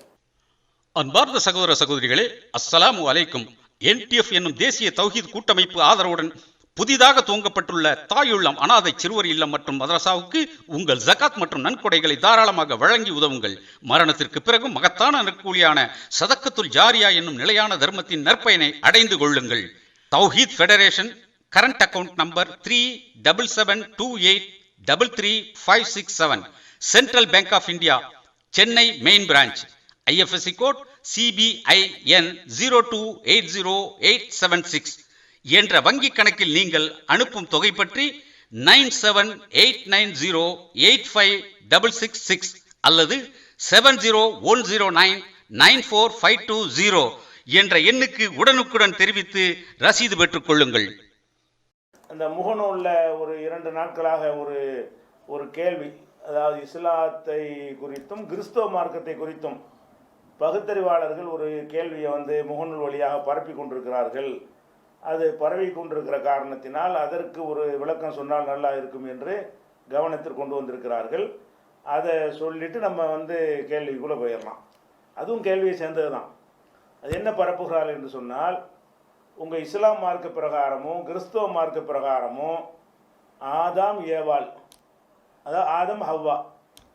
அன்பார்ந்த சகோதர சகோதரிகளே, அஸ்ஸலாமு அலைக்கும். NTF என்னும் தேசிய தௌஹீத் கூட்டமைப்பு ஆதரவுடன் புதிதாக துவங்கப்பட்டுள்ள தாயுள்ளம் அனாதை சிறுவர் இல்லம் மற்றும் மதரசாவுக்கு உங்கள் ஜகாத் மற்றும் நன்கொடைகளை தாராளமாக வழங்கி உதவுங்கள். மரணத்திற்கு பிறகு மகத்தான நற்கூலியான சதக்கத்துல் ஜாரியா என்னும் நிலையான தர்மத்தின் நற்பயனை அடைந்து கொள்ளுங்கள். Tawheed federation current account number 377728333567, Central Bank of India, Chennai main branch, IFSC code CBIN 0280876 என்ற வங்கி கணக்கில் நீங்கள் அனுப்பும் தொகை பற்றி 9789085666 அல்லது 7010994520 என்ற எண்ணுக்கு உடனுக்குடன் தெரிவித்து ரசீது பெற்றுக் கொள்ளுங்கள். அந்த முகநூலில் ஒரு 2 நாட்களாக ஒரு கேள்வி, அதாவது இஸ்லாத்தை குறித்தும் கிறிஸ்தவ மார்க்கத்தை குறித்தும் பகுத்தறிவாளர்கள் ஒரு கேள்வியை முகநூல் வழியாக பரப்பி கொண்டிருக்கிறார்கள். அது பரவி கொண்டிருக்கிற காரணத்தினால் அதற்கு ஒரு விளக்கம் சொன்னால் நல்லா இருக்கும் என்று கவனத்தில் கொண்டு வந்திருக்கிறார்கள். அதை சொல்லிவிட்டு நம்ம வந்து கேள்விக்குள்ளே போயிடலாம். அதுவும் கேள்வியை சேர்ந்தது தான். அது என்ன பரப்புகிறாள் என்று சொன்னால், உங்கள் இஸ்லாம் மார்க்க பிரகாரமும் கிறிஸ்தவ மார்க்க பிரகாரமும் ஆதாம் ஏவாள், அதாவது ஆதம் ஹவ்வா,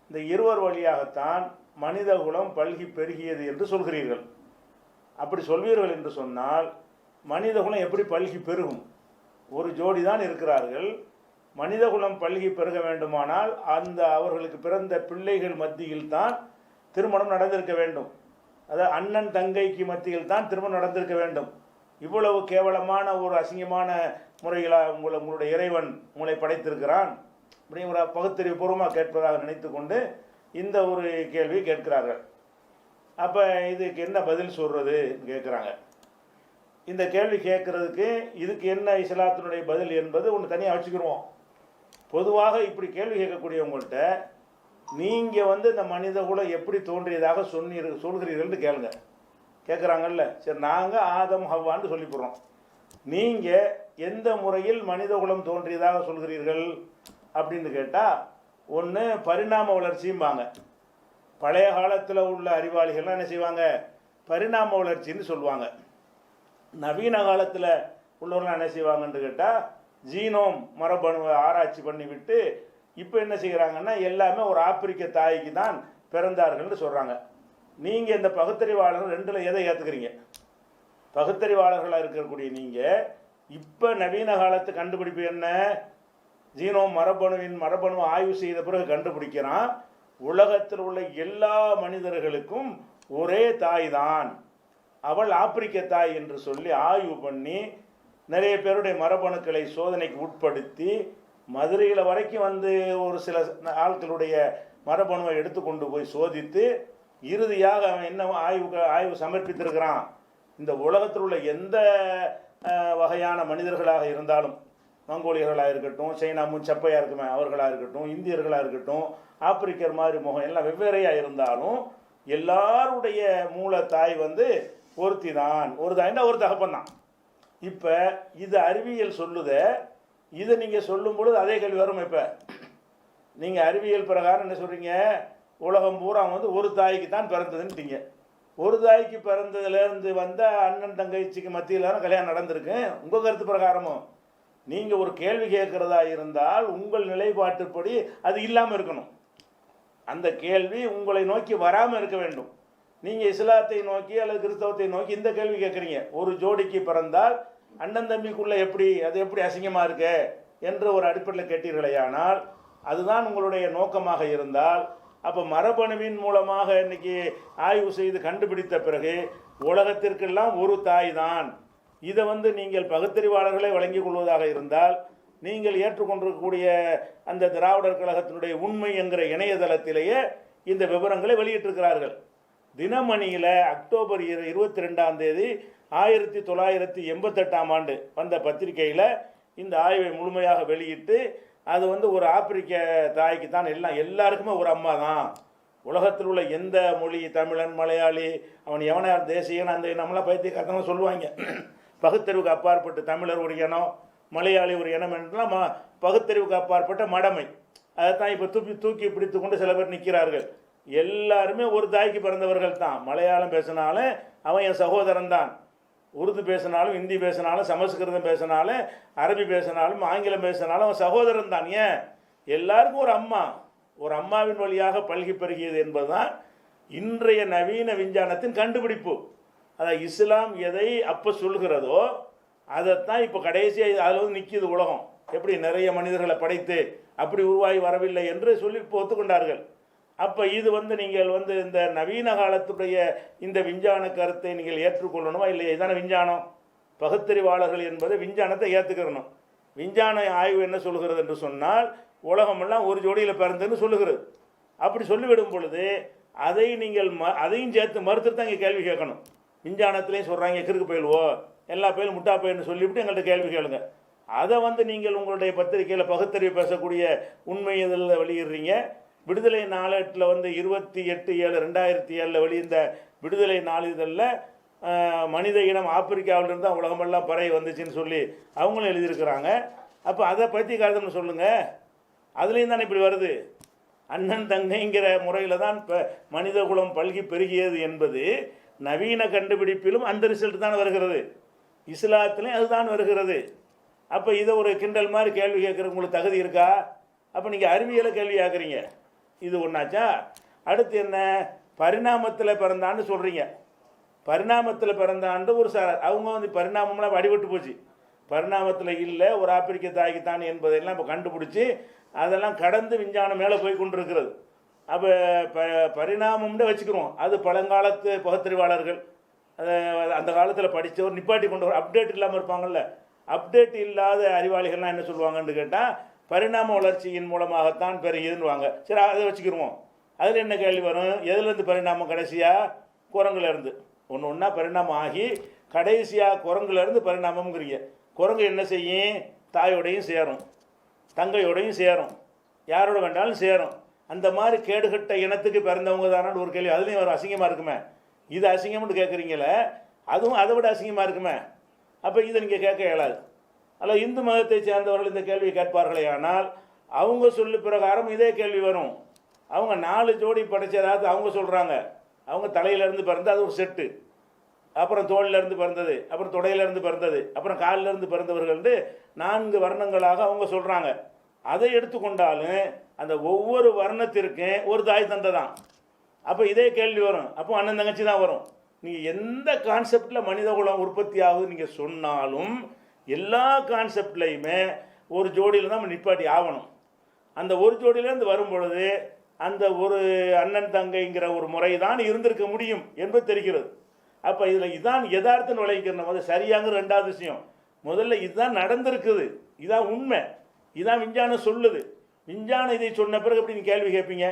இந்த இருவர் வழியாகத்தான் மனித குலம் பல்கி பெருகியது என்று சொல்கிறீர்கள். அப்படி சொல்வீர்கள் என்று சொன்னால் மனித குலம் எப்படி பல்கி பெருகும்? ஒரு ஜோடி தான் இருக்கிறார்கள். மனித குலம் பல்கி பெருக வேண்டுமானால் அந்த அவர்களுக்கு பிறந்த பிள்ளைகள் மத்தியில் தான் திருமணம் நடந்திருக்க வேண்டும். அதாவது அண்ணன் தங்கைக்கு மத்தியில் தான் திருமணம் நடந்திருக்க வேண்டும். இவ்வளவு கேவலமான ஒரு அசிங்கமான முறைகளாக உங்களுடைய இறைவன் உங்களை படைத்திருக்கிறான் அப்படிங்கிற பகுத்தறிவு பூர்வமாக கேட்பதாக நினைத்து கொண்டு இந்த ஒரு கேள்வி கேட்கிறார்கள். அப்போ இதுக்கு என்ன பதில் சொல்கிறது கேட்குறாங்க. இந்த கேள்வி கேட்குறதுக்கு இதுக்கு என்ன இஸ்லாத்தினுடைய பதில் என்பது ஒன்று தனியாக வச்சுக்கிடுவோம். பொதுவாக இப்படி கேள்வி கேட்கக்கூடியவங்கள்ட்ட நீங்கள் வந்து இந்த மனித குலம் எப்படி தோன்றியதாக சொல்கிறீர்கள்னு கேளுங்க. கேட்குறாங்கல்ல, சரி நாங்கள் ஆதம் ஹவ்வான்னு சொல்லிவிடுறோம். நீங்கள் எந்த முறையில் மனித குலம் தோன்றியதாக சொல்கிறீர்கள் அப்படின்னு கேட்டால், ஒன்று பரிணாம வளர்ச்சியும்பாங்க. பழைய காலத்தில் உள்ள அறிவாளிகள்லாம் என்ன செய்வாங்க, பரிணாம வளர்ச்சின்னு சொல்லுவாங்க. நவீன காலத்தில் உள்ளவர்களாம் என்ன செய்வாங்கன்னு கேட்டால், ஜீனோம் மரபணுவை ஆராய்ச்சி பண்ணிவிட்டு இப்போ என்ன செய்கிறாங்கன்னா எல்லாமே ஒரு ஆப்பிரிக்க தாய்க்கு தான் பிறந்தார்கள்னு சொல்கிறாங்க. நீங்கள் இந்த பகுத்தறிவாளர்கள் ரெண்டில் எதை ஏற்றுக்கிறீங்க? பகுத்தறிவாளர்களாக இருக்கக்கூடிய நீங்கள் இப்போ நவீன காலத்து கண்டுபிடிப்பு என்ன? ஜீனோம் மரபணுவை ஆய்வு செய்த பிறகு கண்டுபிடிக்கிறான், உலகத்தில் உள்ள எல்லா மனிதர்களுக்கும் ஒரே தாய் தான், அவள் ஆப்பிரிக்க தாய் என்று சொல்லி ஆய்வு பண்ணி நிறைய பேருடைய மரபணுக்களை சோதனைக்கு உட்படுத்தி மதுரையில் வரைக்கும் வந்து ஒரு சில ஆட்களுடைய மரபணுவை எடுத்துக்கொண்டு போய் சோதித்து இறுதியாக அவன் என்ன ஆய்வு சமர்ப்பித்திருக்கிறான், இந்த உலகத்தில் உள்ள எந்த வகையான மனிதர்களாக இருந்தாலும், மங்கோலியர்களாக இருக்கட்டும், சைனா சப்பையாக இருக்குமே அவர்களாக இருக்கட்டும், இந்தியர்களாக இருக்கட்டும், ஆப்பிரிக்கர் மாதிரி முகம் எல்லாம் வெவ்வேறையாக இருந்தாலும் எல்லாருடைய மூல தாய் வந்து ஒருத்தி தான், ஒரு தாய்னா ஒரு தகப்பன் தான். இப்போ இது அறிவியல் சொல்லுத, இதை நீங்கள் சொல்லும் பொழுது அதே கேள்வி வரும். இப்போ நீங்கள் அறிவியல் பிரகாரம் என்ன சொல்கிறீங்க, உலகம் பூரா வந்து ஒரு தாய்க்கு தான் பிறந்ததுன்ட்டீங்க. ஒரு தாய்க்கு பிறந்ததுலேருந்து வந்த அண்ணன் தங்கச்சிக்கு மத்தியில் தான் கல்யாணம் நடந்திருக்கு. உங்கள் கருத்து பிரகாரமும் நீங்கள் ஒரு கேள்வி கேட்குறதா இருந்தால் உங்கள் நிலைப்பாட்டுப்படி அது இல்லாமல் இருக்கணும். அந்த கேள்வி உங்களை நோக்கி வராமல் இருக்க வேண்டும். நீங்கள் இஸ்லாத்தை நோக்கி அல்லது கிறிஸ்தவத்தை நோக்கி இந்த கேள்வி கேட்குறீங்க, ஒரு ஜோடிக்கு பிறந்தால் அண்ணன் தம்பிக்குள்ளே எப்படி அது எப்படி அசிங்கமாக இருக்க என்று ஒரு அடிப்படையில் கேட்டீர்களேயானால், அதுதான் உங்களுடைய நோக்கமாக இருந்தால், அப்போ மரபணுவின் மூலமாக இன்னைக்கு ஆய்வு செய்து கண்டுபிடித்த பிறகு உலகத்திற்கெல்லாம் ஒரு தாய் தான், இதை வந்து நீங்கள் பகுத்தறிவாளர்களை வழங்கிக் கொள்வதாக இருந்தால், நீங்கள் ஏற்றுக்கொண்டிருக்கக்கூடிய அந்த திராவிடர் கழகத்தினுடைய உண்மை என்கிற இணையதளத்திலேயே இந்த விவரங்களை வெளியிட்டிருக்கிறார்கள். தினமணியில் அக்டோபர் 22 1988 வந்த பத்திரிகையில் இந்த ஆய்வை முழுமையாக வெளியிட்டு, அது வந்து ஒரு ஆப்பிரிக்க தாய்க்கு தான் எல்லாருக்குமே ஒரு அம்மா தான், உலகத்தில் உள்ள எந்த மொழி, தமிழன் மலையாளி அவன் எவனார் தேசியன் அந்த நம்மளாம் பைத்தியக்காரத்தனம் சொல்லுவாங்க. பகுத்தறிவுக்கு அப்பாற்பட்டு தமிழர் ஒரு இனம், மலையாளி ஒரு இனம் என்றெல்லாம் பகுத்தறிவுக்கு அப்பாற்பட்ட மடமை. அதைத்தான் இப்போ தூக்கி பிடித்து கொண்டு சில பேர் நிற்கிறார்கள். எல்லாருமே ஒரு தாய்க்கு பிறந்தவர்கள் தான். மலையாளம் பேசினாலும் அவன் என் சகோதரன் தான், உருது பேசினாலும் ஹிந்தி பேசினாலும் சமஸ்கிருதம் பேசினாலும் அரபி பேசினாலும் ஆங்கிலம் பேசினாலும் அவன் சகோதரன் தான். ஏன், எல்லாருக்கும் ஒரு அம்மாவின் வழியாக பல்கி பெருகியது என்பதுதான் இன்றைய நவீன விஞ்ஞானத்தின் கண்டுபிடிப்பு. அதான் இஸ்லாம் எதை அப்போ சொல்கிறதோ அதைத்தான் இப்போ கடைசியாக அதில் வந்து நிற்கிது உலகம். எப்படி நிறைய மனிதர்களை படைத்து அப்படி உருவாகி வரவில்லை என்று சொல்லி இப்போ ஒத்துக்கொண்டார்கள். அப்போ இது வந்து நீங்கள் வந்து இந்த நவீன காலத்துடைய இந்த விஞ்ஞான கருத்தை நீங்கள் ஏற்றுக்கொள்ளணுமா இல்லையா? இதான விஞ்ஞானம். பகுத்தறிவாளர்கள் என்பது விஞ்ஞானத்தை ஏற்றுக்கிறணும். விஞ்ஞான ஆய்வு என்ன சொல்கிறது என்று சொன்னால், உலகமெல்லாம் ஒரு ஜோடியில் பிறந்ததுன்னு சொல்லுகிறது. அப்படி சொல்லிவிடும் பொழுது அதை நீங்கள் அதையும் சேர்த்து மறுத்துட்டு தான் இங்கே கேள்வி கேட்கணும். விஞ்ஞானத்திலையும் சொல்கிறாங்க கிறுக்கு பயில்வோ, எல்லா பயிலும் முட்டா பயில்னு சொல்லிவிட்டு எங்கள்கிட்ட கேள்வி கேளுங்க. அதை வந்து நீங்கள் உங்களுடைய பத்திரிகையில் பகுத்தறிவு பேசக்கூடிய உண்மை இதில் வெளியிடுறீங்க. விடுதலை நாளேட்டில் வந்து 28/7/2007 வெளியிருந்த விடுதலை நாளிதழில் மனித இனம் ஆப்பிரிக்காவிலிருந்து தான் உலகமெல்லாம் பறவை வந்துச்சுன்னு சொல்லி அவங்களும் எழுதியிருக்கிறாங்க. அப்போ அதை பற்றி கருதுன்னு சொல்லுங்கள். அதுலேயும் தானே இப்படி வருது. அண்ணன் தங்கைங்கிற முறையில் தான் இப்போ மனித குலம் பல்கி பெருகியது என்பது நவீன கண்டுபிடிப்பிலும் அந்த ரிசல்ட் தான் வருகிறது, இஸ்லாத்துலேயும் அதுதான் வருகிறது. அப்போ இதை ஒரு கிண்டல் மாதிரி கேள்வி கேட்குறது உங்களுக்கு தகுதி இருக்கா? அப்போ நீங்கள் அறிவியலை கேள்வி கேட்குறீங்க, இது ஒன்றாச்சா? அடுத்து என்ன, பரிணாமத்தில் பிறந்தான்னு சொல்கிறீங்க. பரிணாமத்தில் பிறந்தாண்டு ஒரு சார் அவங்க வந்து பரிணாமம்லாம் அடிபட்டு போச்சு, பரிணாமத்தில் இல்லை, ஒரு ஆப்பிரிக்க தாய்க்குத்தான் என்பதையெல்லாம் இப்போ கண்டுபிடிச்சி அதெல்லாம் கடந்து விஞ்ஞானம் மேலே போய் கொண்டிருக்கிறது. அப்போ பரிணாமம்னு வச்சுக்கிறோம், அது பழங்காலத்து பகுத்தறிவாளர்கள் அந்த காலத்தில் படித்தவர் நிப்பாட்டி கொண்டு வர அப்டேட் இல்லாமல் இருப்பாங்கள்ல, அப்டேட் இல்லாத அறிவாளிகள்லாம் என்ன சொல்லுவாங்கன்னு கேட்டால் பரிணாம வளர்ச்சியின் மூலமாகத்தான் பெருகியதுன்னுவாங்க. சரி, அதை வச்சுக்கிடுவோம். அதில் என்ன கேள்வி வரும், எதுலேருந்து பரிணாமம்? கடைசியாக குரங்குலேருந்து ஒன்று ஒன்றா பரிணாமம் ஆகி கடைசியாக குரங்குலேருந்து பரிணாமம்ங்கிறீங்க. குரங்கு என்ன செய்யும்? தாயோடையும் சேரும், தங்கையோடையும் சேரும், யாரோட வேண்டாலும் சேரும். அந்த மாதிரி கேடுகட்ட இனத்துக்கு பிறந்தவங்க தானு ஒரு கேள்வி. அதுலேயும் ஒரு அசிங்கமாக இருக்குமே, இது அசிங்கம்னு கேட்குறீங்களே, அதுவும் அதை விட அசிங்கமாக இருக்குமே. அப்போ இதை நீங்கள் கேட்க இயலாது. அல்ல, இந்து மதத்தை சேர்ந்தவர்கள் இந்த கேள்வியை கேட்பார்களே ஆனால் அவங்க சொல்லு பிரகாரம் இதே கேள்வி வரும். அவங்க 4 ஜோடி படைச்சதாவது அவங்க சொல்கிறாங்க. அவங்க தலையிலேருந்து பிறந்து அது ஒரு செட்டு, அப்புறம் தோளிலேருந்து பிறந்தது, அப்புறம் தொடையிலேருந்து பிறந்தது, அப்புறம் காலிலேருந்து பிறந்தவர்கள் 4 வர்ணங்களாக அவங்க சொல்கிறாங்க. அதை எடுத்துக்கொண்டாலும் அந்த ஒவ்வொரு வர்ணத்திற்கும் ஒரு தாய் தந்தை தான். அப்போ இதே கேள்வி வரும், அப்போ அண்ணன் தங்கச்சி தான் வரும். நீங்கள் எந்த கான்செப்டில் மனித குலம் உற்பத்தி ஆகுது நீங்கள் சொன்னாலும் எல்லா கான்செப்ட்லையுமே ஒரு ஜோடியில் தான் நம்ம நிப்பாட்டி ஆகணும். அந்த ஒரு ஜோடியிலேருந்து வரும் பொழுது அந்த ஒரு அண்ணன் தங்கைங்கிற ஒரு முறை தான் இருந்திருக்க முடியும் என்பது தெரிகிறது. அப்போ இதில் இதுதான் யதார்த்தம் விளைவிக்கிறோம். அது சரியாங்கிற 2வது விஷயம். முதல்ல இதுதான் நடந்திருக்குது, இதான் உண்மை, இதான் விஞ்ஞானம் சொல்லுது. விஞ்ஞானம் இதை சொன்ன பிறகு எப்படி நீங்கள் கேள்வி கேட்பீங்க?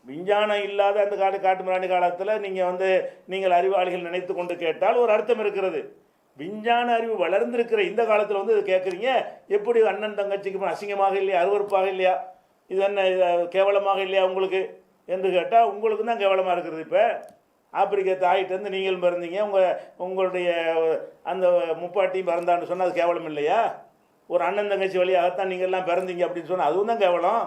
விஞ்ஞானம் இல்லாத அந்த காட்டு மிராண்டி காலத்தில் நீங்கள் அறிவாளிகள் நினைத்து கொண்டு கேட்டால் ஒரு அர்த்தம் இருக்கிறது. விஞ்ஞான அறிவு வளர்ந்திருக்கிற இந்த காலத்தில் இது கேட்குறீங்க, எப்படி அண்ணன் தங்கச்சிக்கு அசிங்கமாக இல்லையா, அருவருப்பாக இல்லையா, இது என்ன கேவலமாக இல்லையா உங்களுக்கு என்று கேட்டால் உங்களுக்கு தான் கேவலமாக இருக்கிறது. இப்போ ஆப்பிரிக்க தாயிட்டேருந்து நீங்கள் பிறந்தீங்க, உங்களுடைய அந்த முப்பாட்டியும் பிறந்தான்னு சொன்னால் அது கேவலம் இல்லையா? ஒரு அண்ணன் தங்கச்சி வழியாகத்தான் நீங்கள்லாம் பிறந்தீங்க அப்படின்னு சொன்னால் அதுவும் தான் கேவலம்.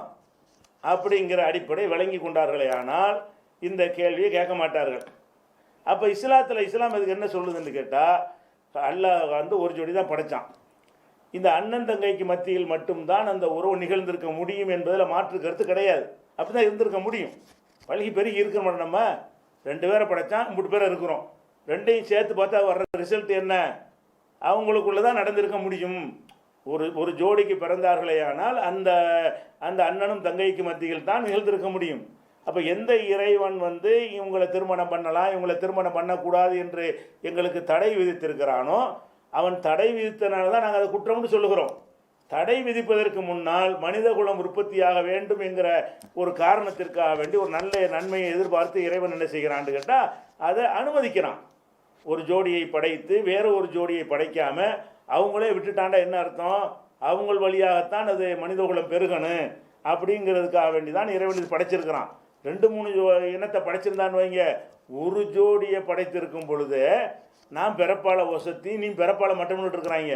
அப்படிங்கிற அடிப்படை விளங்கி கொண்டார்களே ஆனால் இந்த கேள்வியை கேட்க மாட்டார்கள். அப்போ இஸ்லாம் இதுக்கு என்ன சொல்லுதுன்னு கேட்டால், அல்லாஹ் ஒரு ஜோடி தான் படைத்தான். இந்த அண்ணன் தங்கைக்கு மத்தியில் மட்டும்தான் அந்த உறவு நிகழ்ந்திருக்க முடியும் என்பதில் மாற்று கருத்து கிடையாது. அப்படி தான் இருந்திருக்க முடியும். பழகி பெருகி இருக்கிற மாட்டோம். நம்ம 2 பேரை படைத்தான், 3 பேரை இருக்கிறோம். 2ஐயும் சேர்த்து பார்த்தா வர்ற ரிசல்ட் என்ன? அவங்களுக்குள்ளே தான் நடந்திருக்க முடியும். ஒரு ஜோடிக்கு பிறந்தார்களே ஆனால் அந்த அண்ணனும் தங்கைக்கு மத்தியில் தான் நிகழ்ந்திருக்க முடியும். அப்போ எந்த இறைவன் இவங்களை திருமணம் பண்ணலாம், இவங்களை திருமணம் பண்ணக்கூடாது என்று எங்களுக்கு தடை விதித்திருக்கிறானோ அவன் தடை விதித்தனால தான் நாங்கள் அதை குற்றம்னு சொல்லுகிறோம். தடை விதிப்பதற்கு முன்னால் மனித குலம் உற்பத்தியாக வேண்டும் என்கிற ஒரு காரணத்திற்காக வேண்டி ஒரு நல்ல நன்மையை எதிர்பார்த்து இறைவன் என்ன செய்கிறான்னு கேட்டால் அதை அனுமதிக்கிறான். ஒரு ஜோடியை படைத்து வேறு ஒரு ஜோடியை படைக்காமல் அவங்களே விட்டுட்டாண்டா என்ன அர்த்தம்? அவங்க வழியாகத்தான் அது மனித குலம் பெருகணும் அப்படிங்கிறதுக்காக வேண்டி தான் இறைவன் இது படைச்சிருக்கிறான். 2-3 இனத்தை படைச்சிருந்தான்னு வைங்க, ஒரு ஜோடியை படைத்திருக்கும் பொழுது நான் பிறப்பால வசதி, நீ பிறப்பால மட்டும்னு இருக்கிறாங்க.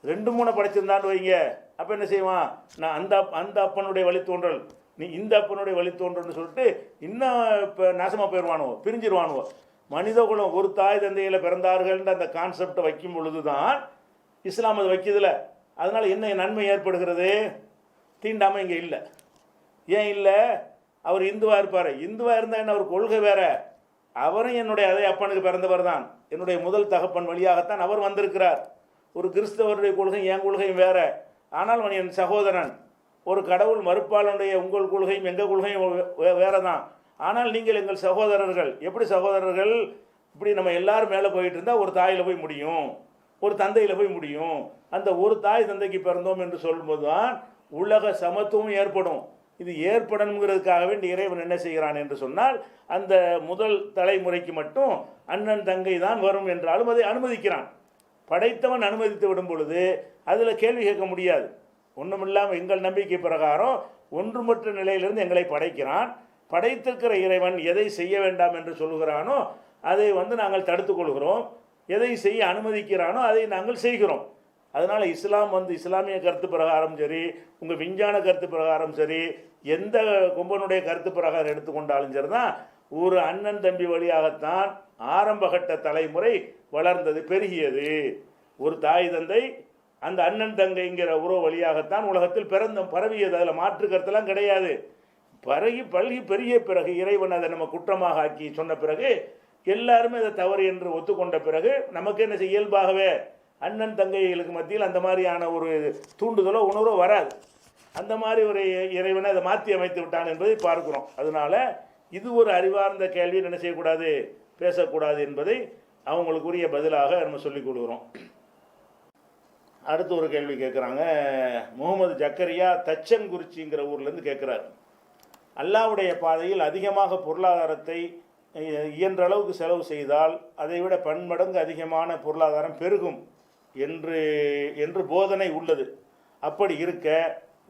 2-3 படைச்சிருந்தான்னு வைங்க, அப்போ என்ன செய்வான்? நான் அந்த அப்பனுடைய வழித்தோன்றல், நீ இந்த அப்பனுடைய வழித்தோன்றல்னு சொல்லிட்டு இன்னும் இப்போ நாசமாக போயிடுவானுவோ, பிரிஞ்சிருவானுவோ. மனித குலம் ஒரு தாய் தந்தையில் பிறந்தார்கள்ன்ற அந்த கான்செப்டை வைக்கும் பொழுது தான் இஸ்லாம் அது வைக்கிறதுல. அதனால் என்ன நன்மை ஏற்படுகிறது? தீண்டாமல் இங்கே இல்லை. ஏன் இல்லை? அவர் இந்துவாக இருப்பார். இந்துவாக இருந்தால் என்ன, அவர் கொள்கை வேற. அவரும் என்னுடைய அதே அப்பனுக்கு பிறந்தவர் தான், என்னுடைய முதல் தகப்பன் வழியாகத்தான் அவர் வந்திருக்கிறார். ஒரு கிறிஸ்தவருடைய கொள்கை என் கொள்கையும் வேற, ஆனால் அவன் என் சகோதரன். ஒரு கடவுள் மறுப்பாளனுடைய உங்கள் கொள்கையும் எங்கள் கொள்கையும் வேறு தான், ஆனால் நீங்கள் எங்கள் சகோதரர்கள். எப்படி சகோதரர்கள்? இப்படி நம்ம எல்லாரும் மேலே போயிட்டு இருந்தால் ஒரு தாயில் போய் முடியும், ஒரு தந்தையில் போய் முடியும். அந்த ஒரு தாய் தந்தைக்கு பிறந்தோம் என்று சொல்லும்போது தான் உலக சமத்துவம் ஏற்படும். இது ஏற்படணுங்கிறதுக்காக வேண்டி இறைவன் என்ன செய்கிறான் என்று சொன்னால், அந்த முதல் தலைமுறைக்கு மட்டும் அண்ணன் தங்கை தான் வரும் என்றாலும் அதை அனுமதிக்கிறான். படைத்தவன் அனுமதித்து விடும் பொழுது அதில் கேள்வி கேட்க முடியாது. ஒன்றுமில்லாமல் எங்கள் நம்பிக்கை பிரகாரம் ஒன்றுமற்ற நிலையிலிருந்து எங்களை படைக்கிறான். படைத்திருக்கிற இறைவன் எதை செய்ய வேண்டாம் என்று சொல்கிறானோ அதை நாங்கள் தடுத்து கொள்கிறோம். எதை செய்ய அனுமதிக்கிறானோ அதை நாங்கள் செய்கிறோம். அதனால் இஸ்லாம் வந்து இஸ்லாமிய கருத்து பிரகாரம் சரி, உங்கள் விஞ்ஞான கருத்து பிரகாரம் சரி, எந்த கொம்பனுடைய கருத்து பிரகாரம் எடுத்துக்கொண்டாலும் சரி தான், ஒரு அண்ணன் தம்பி வழியாகத்தான் ஆரம்பகட்ட தலைமுறை வளர்ந்தது, பெருகியது. ஒரு தாய் தந்தை அந்த அண்ணன் தங்கைங்கிற உறவு வழியாகத்தான் உலகத்தில் பரவியது. அதில் மாற்று கருத்தெல்லாம் கிடையாது. பல்கி பெரிய பிறகு இறைவன் அதை நம்ம குற்றமாக ஆக்கி சொன்ன பிறகு எல்லாருமே அதை தவறு என்று ஒத்துக்கொண்ட பிறகு நமக்கு என்ன செய்ய, இயல்பாகவே அண்ணன் தங்கைகளுக்கு மத்தியில் அந்த மாதிரியான ஒரு தூண்டுதலோ உணர்வோ வராது. அந்த மாதிரி ஒரு இறைவனை அதை மாற்றி அமைத்து விட்டான் என்பதை பார்க்கிறோம். அதனால இது ஒரு அறிவார்ந்த கேள்வி, என்ன செய்யக்கூடாது, பேசக்கூடாது என்பதை அவங்களுக்குரிய பதிலாக நம்ம சொல்லிக் கொடுக்குறோம். அடுத்து ஒரு கேள்வி கேட்குறாங்க. முகமது ஜக்கரியா தச்சங்குறிச்சிங்கிற ஊர்லேருந்து கேட்குறாரு. அல்லாஹ்வுடைய பாதையில் அதிகமாக பொருளாதாரத்தை இயன்ற அளவுக்கு செலவு செய்தால் அதை விட பன்மடங்கு அதிகமான பொருளாதாரம் பெருகும் என்று போதனை உள்ளது. அப்படி இருக்க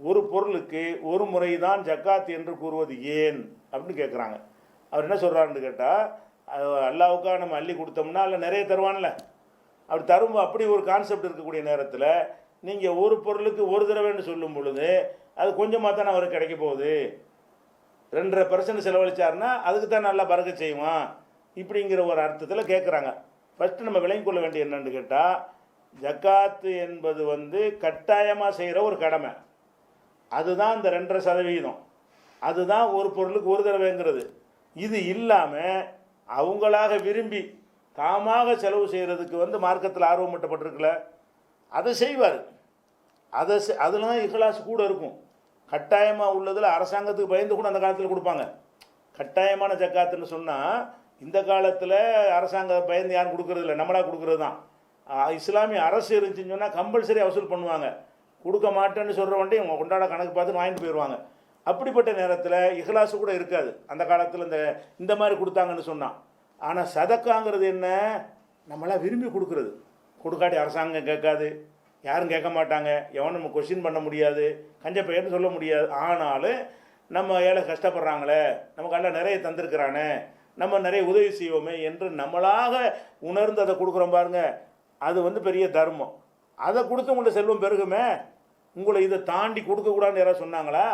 ஒரு பொருளுக்கு ஒரு முறை தான் ஜக்காத் என்று கூறுவது ஏன் அப்படின்னு கேட்குறாங்க. அவர் என்ன சொல்கிறாருன்னு கேட்டால், அல்லாவுக்காக நம்ம அள்ளி கொடுத்தோம்னா அதில் நிறைய தருவான்ல, அப்படி தரும் அப்படி ஒரு கான்செப்ட் இருக்கக்கூடிய நேரத்தில் நீங்கள் ஒரு பொருளுக்கு ஒரு தடவைன்னு சொல்லும் பொழுது அது கொஞ்சமாக தானே அவருக்கு கிடைக்க போகுது. 2.5% செலவழிச்சாருன்னா அதுக்கு தான் நல்லா பறக்க செய்வான் இப்படிங்கிற ஒரு அர்த்தத்தில் கேட்குறாங்க. ஃபஸ்ட்டு நம்ம விளங்கி கொள்ள வேண்டிய என்னன்னு கேட்டால், ஜக்காத்து என்பது வந்து கட்டாயமாக செய்கிற ஒரு கடமை. அதுதான் இந்த 2.5%, அதுதான் ஒரு பொருளுக்கு ஒரு தடவைங்கிறது. இது இல்லாமல் அவங்களாக விரும்பி தாமாக செலவு செய்கிறதுக்கு வந்து மார்க்கத்தில் ஆர்வமூட்டப்பட்டிருக்கல, அதை செய்வார். அதில் தான் இஹ்லாஸ் கூட இருக்கும். கட்டாயமாக உள்ளதில் அரசாங்கத்துக்கு பயந்து கூட அந்த காலத்தில் கொடுப்பாங்க. கட்டாயமான ஜக்காத்துன்னு சொன்னால் இந்த காலத்தில் அரசாங்க பயந்து யாரும் கொடுக்கறது இல்லை, நம்மளாக கொடுக்குறது தான். இஸ்லாமிய அரசு இருந்துச்சுன்னு சொன்னால் கம்பல்சரி வசூல் பண்ணுவாங்க. கொடுக்க மாட்டேன்னு சொல்கிறவன்ட்டே இவங்க கொண்டாட கணக்கு பார்த்து வாங்கிட்டு போயிடுவாங்க. அப்படிப்பட்ட நேரத்தில் இஹ்லாஸு கூட இருக்காது அந்த காலத்தில் இந்த மாதிரி கொடுத்தாங்கன்னு சொன்னான். ஆனால் சதக்காங்கிறது என்ன, நம்மளாம் விரும்பி கொடுக்குறது. கொடுக்காட்டி அரசாங்கம் கேட்காது, யாரும் கேட்க மாட்டாங்க, எவனும் நம்ம கொஸ்டின் பண்ண முடியாது, கஞ்ச பெயர்னு சொல்ல முடியாது. ஆனாலும் நம்ம ஏழை கஷ்டப்படுறாங்களே, நமக்கு எல்லாம் நிறைய தந்திருக்கிறானே, நம்ம நிறைய உதவி செய்வோமே என்று நம்மளாக உணர்ந்து அதை கொடுக்குறோம் பாருங்க, அது வந்து பெரிய தர்மம். அதை கொடுத்து உங்கள்ட்ட செல்வம் பெருகுமே. உங்களை இதை தாண்டி கொடுக்கக்கூடாதுன்னு யாராவது சொன்னாங்களா?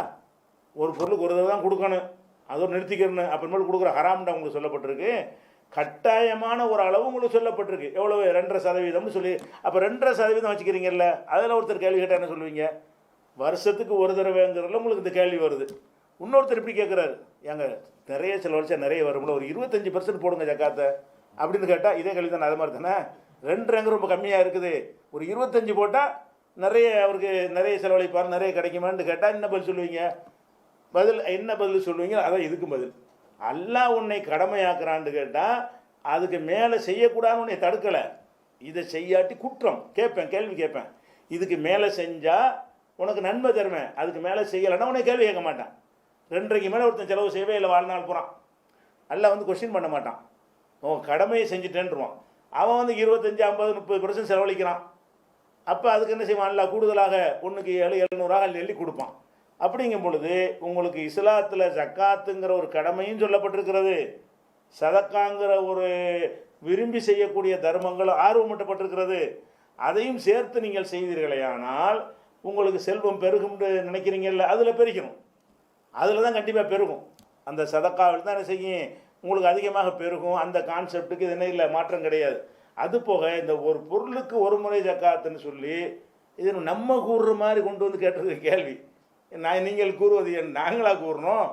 ஒரு பொருளுக்கு ஒரு தான் கொடுக்கணும், அதோடு நிறுத்திக்கிறணும், அப்புறமேல் கொடுக்குற ஹராம்டா உங்களுக்கு சொல்லப்பட்டிருக்கு. கட்டாயமான ஒரு அளவு உங்களுக்கு சொல்லப்பட்டிருக்கு. எவ்வளவு? 2.5% சொல்லி, அப்போ 2.5% வச்சுக்கிறீங்கல்ல, அதில் ஒருத்தர் கேள்வி கேட்டால் என்ன சொல்லுவீங்க? வருஷத்துக்கு ஒரு தடவைங்கிறதுல உங்களுக்கு இந்த கேள்வி வருது. இன்னொருத்தர் இப்படி கேட்குறாரு, ஏங்க நிறைய செலவழிச்சா நிறைய வரும்ல, ஒரு 25% போடுங்க ஜக்காத்தை அப்படின்னு கேட்டால் இதே கேள்வி தானே. அது மாதிரி தானே 2 ரொம்ப கம்மியாக இருக்குது, ஒரு 25 போட்டால் நிறைய அவருக்கு நிறைய செலவழிப்பார், நிறைய கிடைக்குமான்னு கேட்டால் என்ன பதில் சொல்லுவீங்க? என்ன பதில் சொல்லுவீங்க? அதான் இதுக்கு பதில். அல்லாஹ் உன்னை கடமையாக்குறான்னு கேட்டால் அதுக்கு மேலே செய்யக்கூடாதுன்னு உன்னை தடுக்கலை. இதை செய்யாட்டி குற்றம் கேள்வி கேட்பேன். இதுக்கு மேலே செஞ்சால் உனக்கு நன்மை தருவேன், அதுக்கு மேலே செய்யலைன்னா உன்னை கேள்வி கேட்க மாட்டான். 2.5க்கு மேலே ஒருத்தன் செலவு செய்யவே இல்லை வாழ்நாள் போகிறான், அல்லாஹ் வந்து கொஸ்டின் பண்ண மாட்டான். உன் கடமையை செஞ்சுட்டேன்ருவான். அவன் வந்து 25, 50, 30% செலவழிக்கிறான். அப்போ அதுக்கு என்ன செய்வான்? அல்லாஹ் கூடுதலாக 1க்கு 700 எள்ளி கொடுப்பான். அப்படிங்கும் பொழுது உங்களுக்கு இஸ்லாத்தில் ஜக்காத்துங்கிற ஒரு கடமையும் சொல்லப்பட்டிருக்கிறது, சதக்காங்கிற ஒரு விரும்பி செய்யக்கூடிய தர்மங்கள் ஆர்வமூட்டப்பட்டிருக்கிறது. அதையும் சேர்த்து நீங்கள் செய்தீர்களேயானால் உங்களுக்கு செல்வம் பெருகும்னு நினைக்கிறீங்கல்ல, அதில் பெருகணும். அதில் தான் கண்டிப்பாக பெருகும். அந்த சதக்காவில் தான் என்ன செய்யும், உங்களுக்கு அதிகமாக பெருகும். அந்த கான்செப்டுக்கு இது என்ன இல்லை, மாற்றம் கிடையாது. அது போக இந்த ஒரு பொருளுக்கு ஒரு முறை ஜக்காத்துன்னு சொல்லி இது நம்ம கூறுற மாதிரி கொண்டு வந்து கேட்டிருக்க கேள்வி. நீங்கள் கூறுவது நாங்களாக கூறணும்,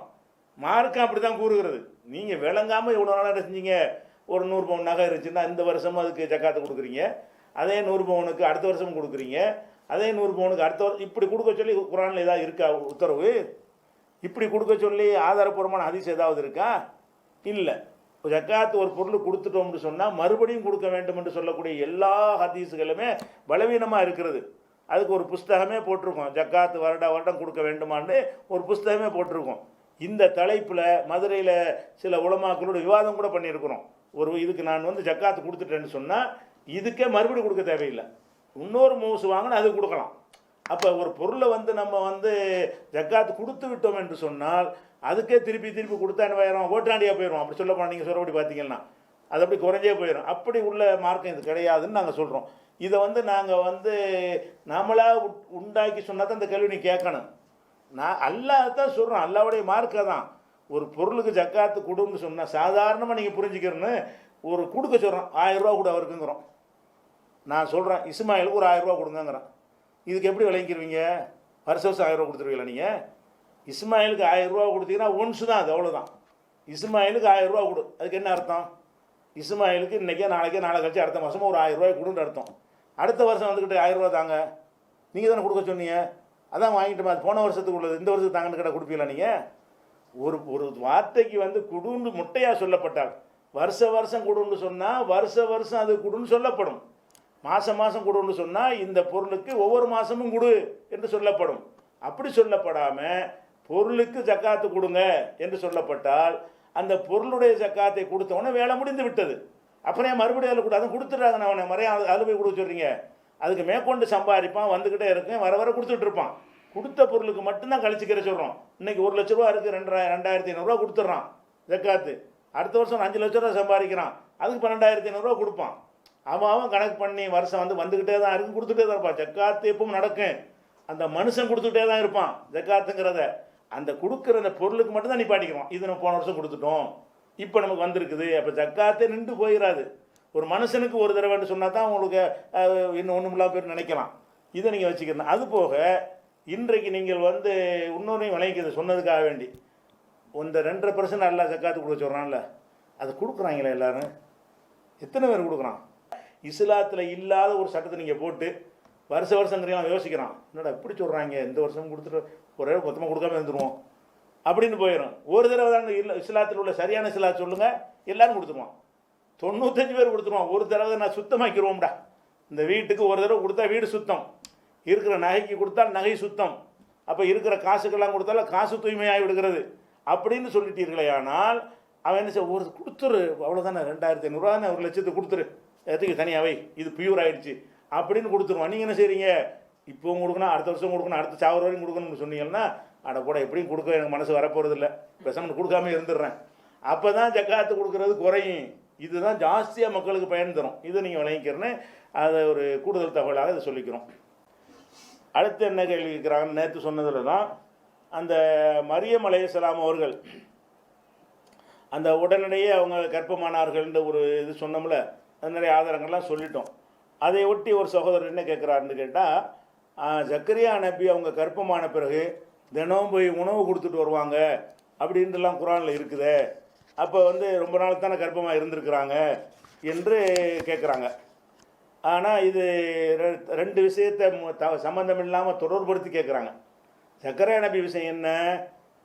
மார்க்கம் அப்படி தான் கூறுகிறது. நீங்கள் விளங்காமல் இவ்வளோ நாளாக என்ன செஞ்சீங்க, ஒரு 100 பவுன் நகை இருந்துச்சுன்னா இந்த வருஷமும் அதுக்கு ஜக்காத்து கொடுக்குறீங்க, அதே 100 பவுனுக்கு அடுத்த வருஷமும் கொடுக்குறீங்க, அதே 100 பவுனுக்கு அடுத்த வருஷம் இப்படி கொடுக்க சொல்லி குர்ஆனில் ஏதாவது இருக்கா உத்தரவு? இப்படி கொடுக்க சொல்லி ஆதாரப்பூர்வமான ஹதீஸ் ஏதாவது இருக்கா? இல்லை. ஜக்காத்து ஒரு பொருள் கொடுத்துட்டோம்னு சொன்னால் மறுபடியும் கொடுக்க வேண்டும் என்று சொல்லக்கூடிய எல்லா ஹதீஸுகளுமே பலவீனமாக இருக்கிறது. அதுக்கு ஒரு புஸ்தகமே போட்டிருக்கோம், ஜக்காத்து வருடம் கொடுக்க வேண்டுமான்னு ஒரு புஸ்தகமே போட்டிருக்கோம். இந்த தலைப்பில் மதுரையில் சில உலமாக்களோட விவாதம் கூட பண்ணியிருக்கிறோம். இதுக்கு நான் வந்து ஜக்காத்து கொடுத்துட்டேன்னு சொன்னால் இதுக்கே மறுபடியும் கொடுக்க தேவையில்லை, இன்னொரு மவுசு வாங்கினா அது கொடுக்கலாம். அப்போ ஒரு பொருளை வந்து நம்ம வந்து ஜக்காத்து கொடுத்து விட்டோம் என்று சொன்னால் அதுக்கே திருப்பி கொடுத்தா என்ன ஆயிரும், ஓட்டாண்டியாக போயிடும். அப்படி சொல்ல போனால் நீங்கள் சொல்கிறபடி பார்த்தீங்கன்னா அது அப்படி குறைஞ்சே போயிடும். அப்படி உள்ள மார்க்கம் இது கிடையாதுன்னு நாங்கள் சொல்கிறோம். இதை வந்து நாங்கள் வந்து நாமளாக உண்டாக்கி சொன்னால் தான் இந்த கேள்வி நீ கேட்கணும். நான் அல்லாஹ் தான் சொல்கிறோம், அல்லாவுடைய மார்க்கை தான். ஒரு பொருளுக்கு ஜக்காத்து கொடுன்னு சொன்னால் சாதாரணமாக நீங்கள் புரிஞ்சுக்கிறேன்னு ஒரு கொடுக்க சொல்கிறோம், 1000 ரூபா கூட அவருக்குங்கிறோம். நான் சொல்கிறேன் இஸ்மாயிலுக்கு ஒரு 1000 ரூபா கொடுங்கங்கிறேன். இதுக்கு எப்படி விளங்கிடுவீங்க? வருஷம் வருஷம் 1000 ரூபா கொடுத்துருவீங்களா நீங்கள்? இஸ்மாயிலுக்கு 1000 ரூபா கொடுத்தீங்கன்னா ஒன்ஸு தான், அது அவ்வளோதான். இஸ்மாயிலுக்கு 1000 ரூபா கொடு, அதுக்கு என்ன அர்த்தம்? இஸ்மாயிலுக்கு இன்றைக்கே நாளைக்கே நாளை கழிச்சு அடுத்த மாதம் ஒரு 1000 ரூபாய் கொடுன்னு அர்த்தம். அடுத்த வருஷம் வந்துக்கிட்டு 1000 ரூபா தாங்க, நீங்கள் தானே கொடுக்க சொன்னீங்க, அதான் வாங்கிட்டு அது போன வருஷத்துக்கு உள்ளது இந்த வருஷத்துக்கு தாங்கன்னு கேட்டால் கொடுப்பீங்களா நீங்கள்? ஒரு வார்த்தைக்கு வந்து குடுன்னு முட்டையாக சொல்லப்பட்டால் வருஷம் கொடுன்னு சொன்னால் வருஷம் அது கொடுன்னு சொல்லப்படும். மாதம் கொடுன்னு சொன்னால் இந்த பொருளுக்கு ஒவ்வொரு மாதமும் கொடு என்று சொல்லப்படும். அப்படி சொல்லப்படாமல் பொருளுக்கு ஜக்காத்து கொடுங்க என்று சொல்லப்பட்டால் அந்த பொருளுடைய ஜக்காத்தை கொடுத்தவொடனே வேலை முடிந்து விட்டது. அப்புறம் மறுபடியும் அதில் அதை கொடுத்துட்றாங்க. நான் அவனை முறைய அதில் போய் கொடுக்க சொல்கிறீங்க. அதுக்கு மேற்கொண்டு சம்பாதிப்பான், வந்துக்கிட்டே இருக்கேன், வர கொடுத்துட்டு இருப்பான். கொடுத்த பொருளுக்கு மட்டும்தான் கழிச்சிக்கிற சொல்கிறோம். இன்றைக்கி 1 லட்ச ரூபா இருக்குது, 2500 கொடுத்துட்றான் ஜக்காத்து. அடுத்த வருஷம் 5 லட்ச ரூபா சம்பாதிக்கிறான், அதுக்கு 12,500 கொடுப்பான். அவன் கணக்கு பண்ணி வருஷம் வந்துக்கிட்டே தான் இருக்குது, கொடுத்துட்டே தான் இருப்பான். ஜக்காத்து எப்பவும் நடக்கும், அந்த மனுஷன் கொடுத்துக்கிட்டே தான் இருப்பான் ஜக்காத்துங்கிறத. அந்த கொடுக்குற அந்த பொருளுக்கு மட்டும்தான் நிப்பாட்டிக்கிறோம். இது நம்ம போன வருஷம் கொடுத்துட்டோம், இப்போ நமக்கு வந்திருக்குது. அப்போ ஜக்காத்தே நின்று போயிடாது. ஒரு மனுஷனுக்கு ஒரு தடவைன்னு சொன்னால் தான் உங்களுக்கு இன்னும் ஒன்றுமில்லாம பேர் நினைக்கலாம். இதை நீங்கள் வச்சுக்கணும். அது போக இன்றைக்கு நீங்கள் வந்து இன்னொன்றையும் விளைவிக்கிறது சொன்னதுக்காக வேண்டி இந்த 2.5% அல்லா ஜக்காத்து கொடுக்க சொல்கிறான்ல, அது கொடுக்குறாங்களே எல்லோரும். எத்தனை பேர் கொடுக்குறான்? இஸ்லாத்தில் இல்லாத ஒரு சட்டத்தை நீங்கள் போட்டு வருஷங்கிறீங்க யோசிக்கிறான், என்னடா இப்படி சொல்கிறாங்க, இந்த வருஷம் கொடுத்துட்டு ஒரே மொத்தமாக கொடுக்காம இருந்துருவோம் அப்படின்னு போயிடும். ஒரு தடவை தாங்க இல்லை, இஸ்லாத்தில் உள்ள சரியான இஸ்லாத் சொல்லுங்கள், எல்லோரும் கொடுத்துருவான். 95 பேர் கொடுத்துருவான். ஒரு தடவை நான் சுத்தமாக்கிடுவோம்டா, இந்த வீட்டுக்கு ஒரு தடவை கொடுத்தா வீடு சுத்தம், இருக்கிற நகைக்கு கொடுத்தால் நகை சுத்தம், அப்போ இருக்கிற காசுக்கெல்லாம் கொடுத்தாலும் காசு தூய்மையாகி விடுகிறது அப்படின்னு சொல்லிட்டீர்களே. ஆனால் அவன் என்ன செய்ய, ஒரு கொடுத்துரு, அவ்வளோதானே, 2,500 தானே, 1 லட்சத்துக்கு கொடுத்துரு, எதுக்கு தனியாகவே, இது பியூர் ஆகிடுச்சு அப்படின்னு கொடுத்துருவான். நீங்கள் என்ன செய்றீங்க, இப்போவும் கொடுக்கணும், அடுத்த வருஷம் கொடுக்கணும், அடுத்த சாவர வரைக்கும் கொடுக்கணும்னு சொன்னீங்கன்னா, அட கூட எப்படியும் கொடுக்க எனக்கு மனசு வரப்போகிறது இல்லை, பேசாமல் கொடுக்காம இருந்துடுறேன். அப்போ தான் ஜக்காத்து கொடுக்குறது குறையும். இதுதான் ஜாஸ்தியாக மக்களுக்கு பயன் தரும். இதை நீங்கள் விளங்கிக்கிறேன்னு அதை ஒரு கூடுதல் தகவலாக இதை சொல்லிக்கிறோம். அடுத்து என்ன கேள்வி கேட்குறாங்கன்னு நேற்று சொன்னதில் தான் அந்த மரியம் அலைஹிஸ்ஸலாம் அவர்கள் அந்த உடனடியே அவங்க கர்ப்பமானார்கள்ன்ற ஒரு இது சொன்னோம்ல, அது நிறைய ஆதாரங்கள்லாம் சொல்லிட்டோம். அதை ஒட்டி ஒரு சகோதரர் என்ன கேட்குறாருன்னு கேட்டால், ஜக்கரியா நபி அவங்க கர்ப்பமான பிறகு தினமும் போய் உணவு கொடுத்துட்டு வருவாங்க அப்படின்ட்டுலாம் குரானில் இருக்குது, அப்போ வந்து ரொம்ப நாள் தானே கர்ப்பமாக இருந்திருக்கிறாங்க என்று கேட்குறாங்க. ஆனால் இது 2 விஷயத்தை சம்மந்தம் இல்லாமல் தொடர்புபடுத்தி கேட்குறாங்க. ஜக்கரியா நபி விஷயம் என்ன,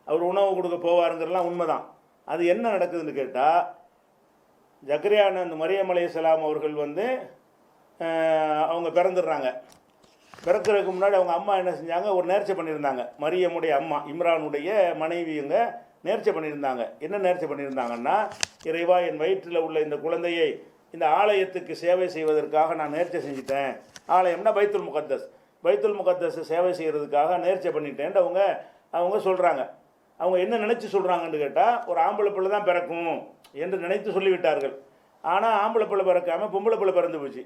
அவர் உணவு கொடுக்க போவாருங்கிறலாம் உண்மைதான். அது என்ன நடக்குதுன்னு கேட்டால், ஜக்கரியான அந்த மரியம் அலைஹிஸ்ஸலாம் அவர்கள் வந்து அவங்க பிறந்துடுறாங்க. பிறக்கிறதுக்கு முன்னாடி அவங்க அம்மா என்ன செஞ்சாங்க, ஒரு நேர்ச்சை பண்ணியிருந்தாங்க. மரியமுடைய அம்மா இம்ரானுடைய மனைவியுங்க நேர்ச்சை பண்ணியிருந்தாங்க. என்ன நேர்ச்சை பண்ணியிருந்தாங்கன்னா, இறைவா என் வயிற்றில் உள்ள இந்த குழந்தையை இந்த ஆலயத்துக்கு சேவை செய்வதற்காக நான் நேர்ச்சை செஞ்சுட்டேன். ஆலயம்னா பைத்துல் முகத்தஸ், பைத்துல் முகத்தஸ் சேவை செய்கிறதுக்காக நேர்ச்சை பண்ணிட்டேன்ட்டு அவங்க சொல்கிறாங்க. அவங்க என்ன நினச்சி சொல்கிறாங்கன்னு கேட்டால், ஒரு ஆம்பளை பிள்ளை தான் பிறக்கும் என்று நினைத்து சொல்லிவிட்டார்கள். ஆனால் ஆம்பளை பிள்ளை பிறக்காமல் பொம்பளை பிள்ளை பிறந்து போச்சு.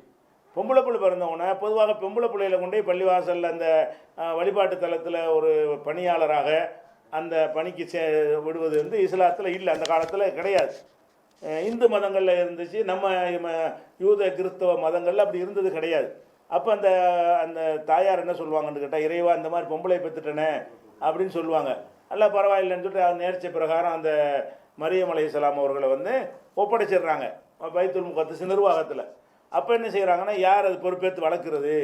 பொம்பளை பிள்ளை பிறந்தவுடனே பொதுவாக பொம்பளை பிள்ளையில கொண்டே பள்ளிவாசலில் அந்த வழிபாட்டு தலத்தில் ஒரு பணியாளராக அந்த பணிக்கு விடுவது வந்து இஸ்லாத்தில் இல்லை, அந்த காலத்தில் கிடையாது. இந்து மதங்களில் இருந்துச்சு, நம்ம யூத கிறிஸ்தவ மதங்களில் அப்படி இருந்தது கிடையாது. அப்போ அந்த அந்த தாயார் என்ன சொல்லுவாங்கன்னு கேட்டால், இறைவா இந்த மாதிரி பொம்பளை பெற்றுட்டனே அப்படின்னு சொல்லுவாங்க. அல்ல பரவாயில்லைன்னு சொல்லிட்டு நேர்ச்சை பிரகாரம் அந்த மரியம் அலைஹிஸ்ஸலாம் அவர்களை வந்து ஒப்படைச்சிடுறாங்க பைத்துல் முகத்தஸ் நிர்வாகத்தில். அப்போ என்ன செய்கிறாங்கன்னா, யார் அது பொறுப்பேற்று வளர்க்குறது,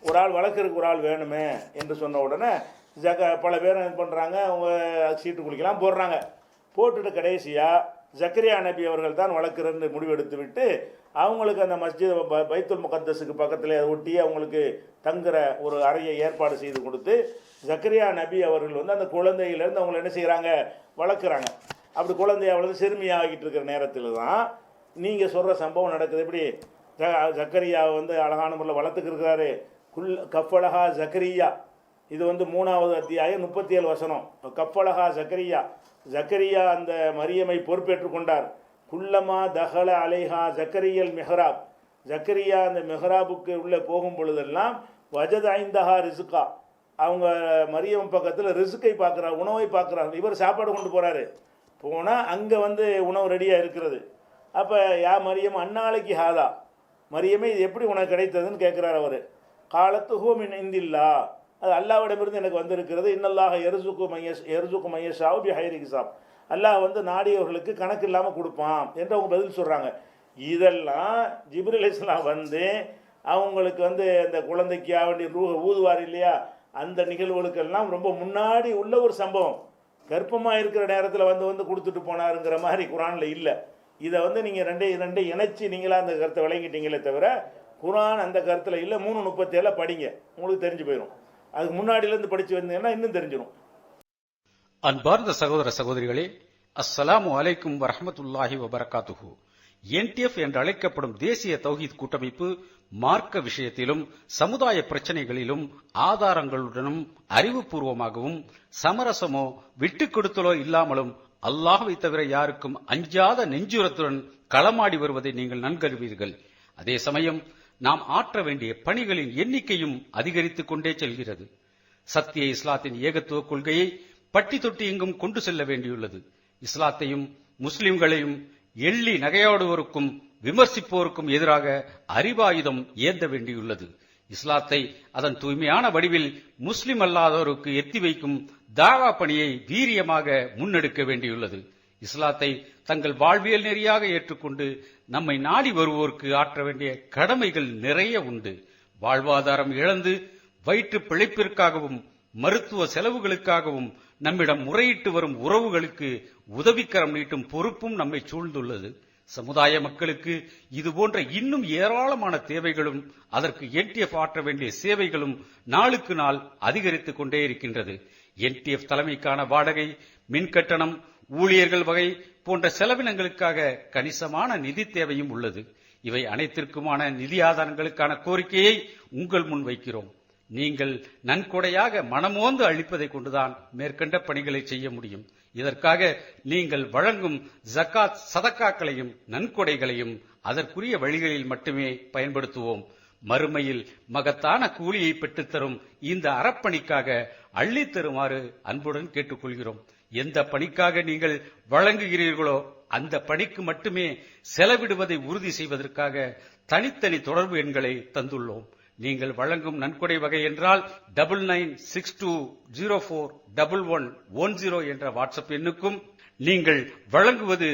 ஒரு ஆள் வளர்க்குறதுக்கு ஒரு ஆள் வேணுமே என்று சொன்ன உடனே பல பேர் என்ன பண்ணுறாங்க, அவங்க சீட்டு குளிக்கலாம் போடுறாங்க. போட்டுட்டு கடைசியாக ஜக்கரியா நபி அவர்கள் தான் வளர்க்குறன்னு முடிவெடுத்து விட்டு அவங்களுக்கு அந்த மஸ்ஜித் பைத்துல் முகத்தஸுக்கு பக்கத்தில் அதை ஒட்டி அவங்களுக்கு தங்குற ஒரு அறையை ஏற்பாடு செய்து கொடுத்து ஜக்கரியா நபி அவர்கள் வந்து அந்த குழந்தையிலேருந்து அவங்களை என்ன செய்கிறாங்க, வளர்க்குறாங்க. அப்படி குழந்தைய அவ்வளோ சிறுமியாகிட்டு இருக்கிற நேரத்தில் தான் நீங்கள் சொல்கிற சம்பவம் நடக்குது. எப்படி ஜக்கரியாவை வந்து அழகான முறையில் வளர்த்துக்கிருக்கிறாரு. கஃபலஹா ஜக்கரியா, இது வந்து 3வது அத்தியாயம் 37 வசனம். கஃபலஹா ஜக்கரியா, ஜக்கரியா அந்த மரியமை பொறுப்பேற்று கொண்டார். குல்லமா தஹல அலைஹா ஜக்கரியல் மிஹராப், ஜக்கரியா அந்த மெஹராபுக்கு உள்ளே போகும் பொழுதெல்லாம் வஜத் ஐந்தஹா ரிசுக்கா, அவங்க மரியம் பக்கத்தில் ரிசுக்கை பார்க்குறாங்க, உணவை பார்க்குறாங்க. இவர் சாப்பாடு கொண்டு போகிறாரு, போனால் அங்கே உணவு ரெடியாக இருக்கிறது. அப்போ யா மரியம் அன்னாளைக்கு ஹாதா, மரியமே இது எப்படி உனக்கு கிடைத்ததுன்னு கேட்குறாரு அவர். காலத்து ஹூமின் இந்தில்லா, அது அல்லாவிடமிருந்து எனக்கு வந்திருக்கிறது. இன்னல்லாக எருசுக்கு மையஷாவு பி ஹைரி ஹிசாப், அல்லாஹ் நாடியவர்களுக்கு கணக்கு இல்லாமல் கொடுப்பான் என்று அவங்க பதில் சொல்கிறாங்க. இதெல்லாம் ஜிப்ரீல் அலைஹிஸ்ஸலாம் அவங்களுக்கு அந்த குழந்தைக்கு வேண்டி ரூஹ ஊதுவார் இல்லையா, அந்த நிகழ்வுகளுக்கெல்லாம் ரொம்ப முன்னாடி உள்ள ஒரு சம்பவம். கர்ப்பமாக இருக்கிற நேரத்தில் கொடுத்துட்டு போனாருங்கிற மாதிரி குரானில் இல்லை. இதை நீங்கள் ரெண்டை இணைச்சி நீங்களாக அந்த கருத்தை விளங்கிட்டீங்களே தவிர குரான் அந்த கருத்தில் இல்லை. 3:37 படிங்க, உங்களுக்கு தெரிஞ்சு போயிடும். அதுக்கு முன்னாடியிலேருந்து படித்து வந்தீங்கன்னா இன்னும் தெரிஞ்சிடும். அன்பார்ந்த சகோதர சகோதரிகளே, அஸ்ஸலாமு அலைக்கும் வரஹ்மத்துல்லாஹி வபரகாத்துஹு. என்டிஎஃப் என்று அழைக்கப்படும் தேசிய தௌஹீத் கூட்டமைப்பு மார்க்க விஷயத்திலும் சமுதாய பிரச்சனைகளிலும் ஆதாரங்களுடனும் அறிவுபூர்வமாகவும் சமரசமோ விட்டுக் கொடுத்தலோ இல்லாமலும் அல்லாஹ்வை தவிர யாருக்கும் அஞ்சாத நெஞ்சுரத்துடன் களமாடி வருவதை நீங்கள் நன்கறிவீர்கள். அதே சமயம் நாம் ஆற்ற வேண்டிய பணிகளின் எண்ணிக்கையும் அதிகரித்துக் கொண்டே செல்கிறது. சத்திய இஸ்லாத்தின் ஏகத்துவ கொள்கையை பட்டி தொட்டி எங்கும் கொண்டு செல்ல வேண்டியுள்ளது. இஸ்லாத்தையும் முஸ்லிம்களையும் எள்ளி நகையாடுவோருக்கும் விமர்சிப்போருக்கும் எதிராக அறிவாயுதம் ஏந்த வேண்டியுள்ளது. இஸ்லாத்தை அதன் தூய்மையான வடிவில் முஸ்லிம் அல்லாதோருக்கு எத்தி வைக்கும் தாவா பணியை வீரியமாக முன்னெடுக்க வேண்டியுள்ளது. இஸ்லாத்தை தங்கள் வாழ்வியல் நெறியாக ஏற்றுக்கொண்டு நம்மை நாடி வருவோருக்கு ஆற்ற வேண்டிய கடமைகள் நிறைய உண்டு. வாழ்வாதாரம் இழந்து வயிற்று பிழைப்பிற்காகவும் மருத்துவ செலவுகளுக்காகவும் நம்மிடம் முறையிட்டு வரும் உறவுகளுக்கு உதவிக்கரம் நீட்டும் பொறுப்பும் நம்மை சூழ்ந்துள்ளது. சமுதாய மக்களுக்கு இதுபோன்ற இன்னும் ஏராளமான தேவைகளும் அதற்கு என்டிஎஃப் ஆற்ற வேண்டிய சேவைகளும் நாளுக்கு நாள் அதிகரித்துக் கொண்டே இருக்கின்றது. என்டிஎஃப் தலைமைக்கான வாடகை, மின் கட்டணம், ஊழியர்கள் வகை போன்ற செலவினங்களுக்காக கணிசமான நிதி தேவையும் உள்ளது. இவை அனைத்திற்குமான நிதி ஆதாரங்களுக்கான கோரிக்கையை உங்கள் முன் வைக்கிறோம். நீங்கள் நன்கொடையாக மனமோந்து அளிப்பதை கொண்டுதான் மேற்கண்ட பணிகளை செய்ய முடியும். இதற்காக நீங்கள் வழங்கும் ஜகாத் சதக்காக்களையும் நன்கொடைகளையும் அதற்குரிய வழிகளில் மட்டுமே பயன்படுத்துவோம். மறுமையில் மகத்தான கூலியை பெற்றுத்தரும் இந்த அறப்பணிக்காக அள்ளித் தருமாறு அன்புடன் கேட்டுக்கொள்கிறோம். எந்த பணிக்காக நீங்கள் வழங்குகிறீர்களோ அந்த பணிக்கு மட்டுமே செலவிடுவதை உறுதி செய்வதற்காக தனித்தனி தொடர்பு எண்களை தந்துள்ளோம். நீங்கள் வழங்கும் நன்கொடை வகை என்றால் 9962041110 என்ற வாட்ஸ்அப் எண்ணுக்கும், நீங்கள் வழங்குவது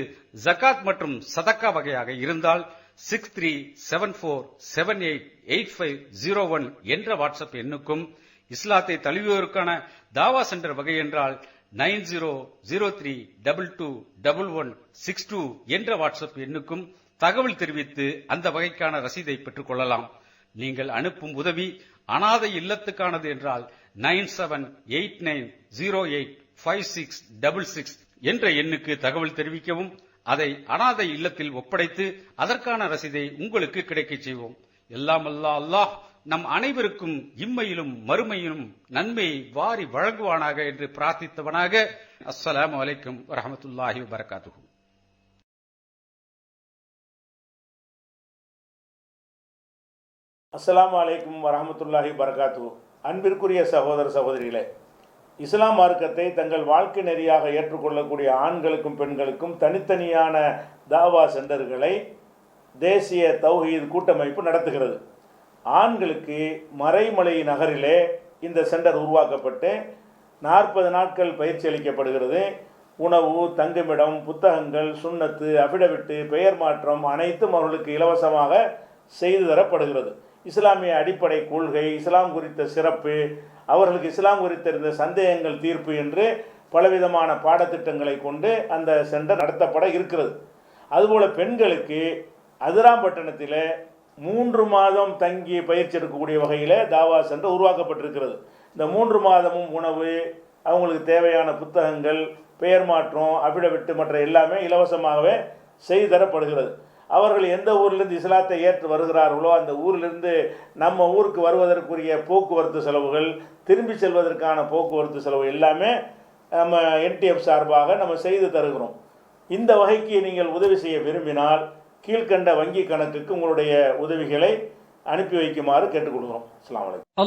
ஜகாத் மற்றும் சதக்கா வகையாக இருந்தால் 6374788501 என்ற வாட்ஸ்அப் எண்ணுக்கும், இஸ்லாத்தை தழுவியோருக்கான தாவா சென்டர் வகை என்றால் 9003221162 என்ற வாட்ஸ்அப் எண்ணுக்கும் தகவல் தெரிவித்து அந்த வகைக்கான ரசீதை பெற்றுக் கொள்ளலாம். நீங்கள் அனுப்பும் உதவி அனாதை இல்லத்துக்கானது என்றால் 9789085666 என்ற எண்ணுக்கு தகவல் தெரிவிக்கவும், அதை அனாதை இல்லத்தில் ஒப்படைத்து அதற்கான ரசீதை உங்களுக்கு கிடைக்கச் செய்வோம். எல்லாம் அல்லாஹ் நம் அனைவருக்கும் இம்மையிலும் மறுமையிலும் நன்மையை வாரி வழங்குவானாக என்று பிரார்த்தித்தவனாக. அஸ்ஸலாமு அலைக்கும் வரஹ்மத்துல்லாஹி வபரகாத்துஹு. அஸ்ஸலாமு அலைக்கும் வரஹ்மத்துல்லாஹி வபரகாத்துஹு. அன்பிற்குரிய சகோதர சகோதரிகளே, இஸ்லாம் மார்க்கத்தை தங்கள் வாழ்க்கை நெறியாக ஏற்றுக்கொள்ளக்கூடிய ஆண்களுக்கும் பெண்களுக்கும் தனித்தனியான தாவா சென்டர்களை தேசிய தௌஹீத் கூட்டமைப்பு நடத்துகிறது. ஆண்களுக்கு மறைமலை நகரிலே இந்த சென்டர் உருவாக்கப்பட்டு 40 நாட்கள் பயிற்சி அளிக்கப்படுகிறது. உணவு, தங்குமிடம், புத்தகங்கள், சுன்னத்து, அபிடவிட்டு, பெயர் மாற்றம் அனைத்தும் அவர்களுக்கு இலவசமாக செய்து தரப்படுகிறது. இஸ்லாமிய அடிப்படை கொள்கை, இஸ்லாம் குறித்த சிறப்பு, அவர்களுக்கு இஸ்லாம் குறித்த இருந்த சந்தேகங்கள் தீர்ப்பு என்று பலவிதமான பாடத்திட்டங்களை கொண்டு அந்த சென்டர் நடத்தப்பட இருக்கிறது. அதுபோல் பெண்களுக்கு அதிராம்பட்டினத்தில் 3 மாதம் தங்கி பயிற்சி எடுக்கக்கூடிய வகையில் தாவா சென்டர் உருவாக்கப்பட்டிருக்கிறது. இந்த 3 மாதமும் உணவு, அவங்களுக்கு தேவையான புத்தகங்கள், பெயர் மாற்றம், அபிடவிட்டு மற்ற எல்லாமே இலவசமாகவே செய்து தரப்படுகிறது. அவர்கள் எந்த ஊரிலிருந்து இஸ்லாத்தை ஏற்று வருகிறார்களோ அந்த ஊரிலிருந்து நம்ம ஊருக்கு வருவதற்குரிய போக்குவரத்து செலவுகள், திரும்பி செல்வதற்கான போக்குவரத்து செலவு எல்லாமே நம்ம என்டிஎஃப் சார்பாக நம்ம செய்து தருகிறோம். இந்த வகைக்கு நீங்கள் உதவி செய்ய விரும்பினால் கீழ்கண்ட வங்கி கணக்குக்கு உங்களுடைய உதவிகளை அனுப்பி வைக்குமாறு கேட்டுக்கொள்கிறோம். அஸ்ஸலாமு அலைக்கும்.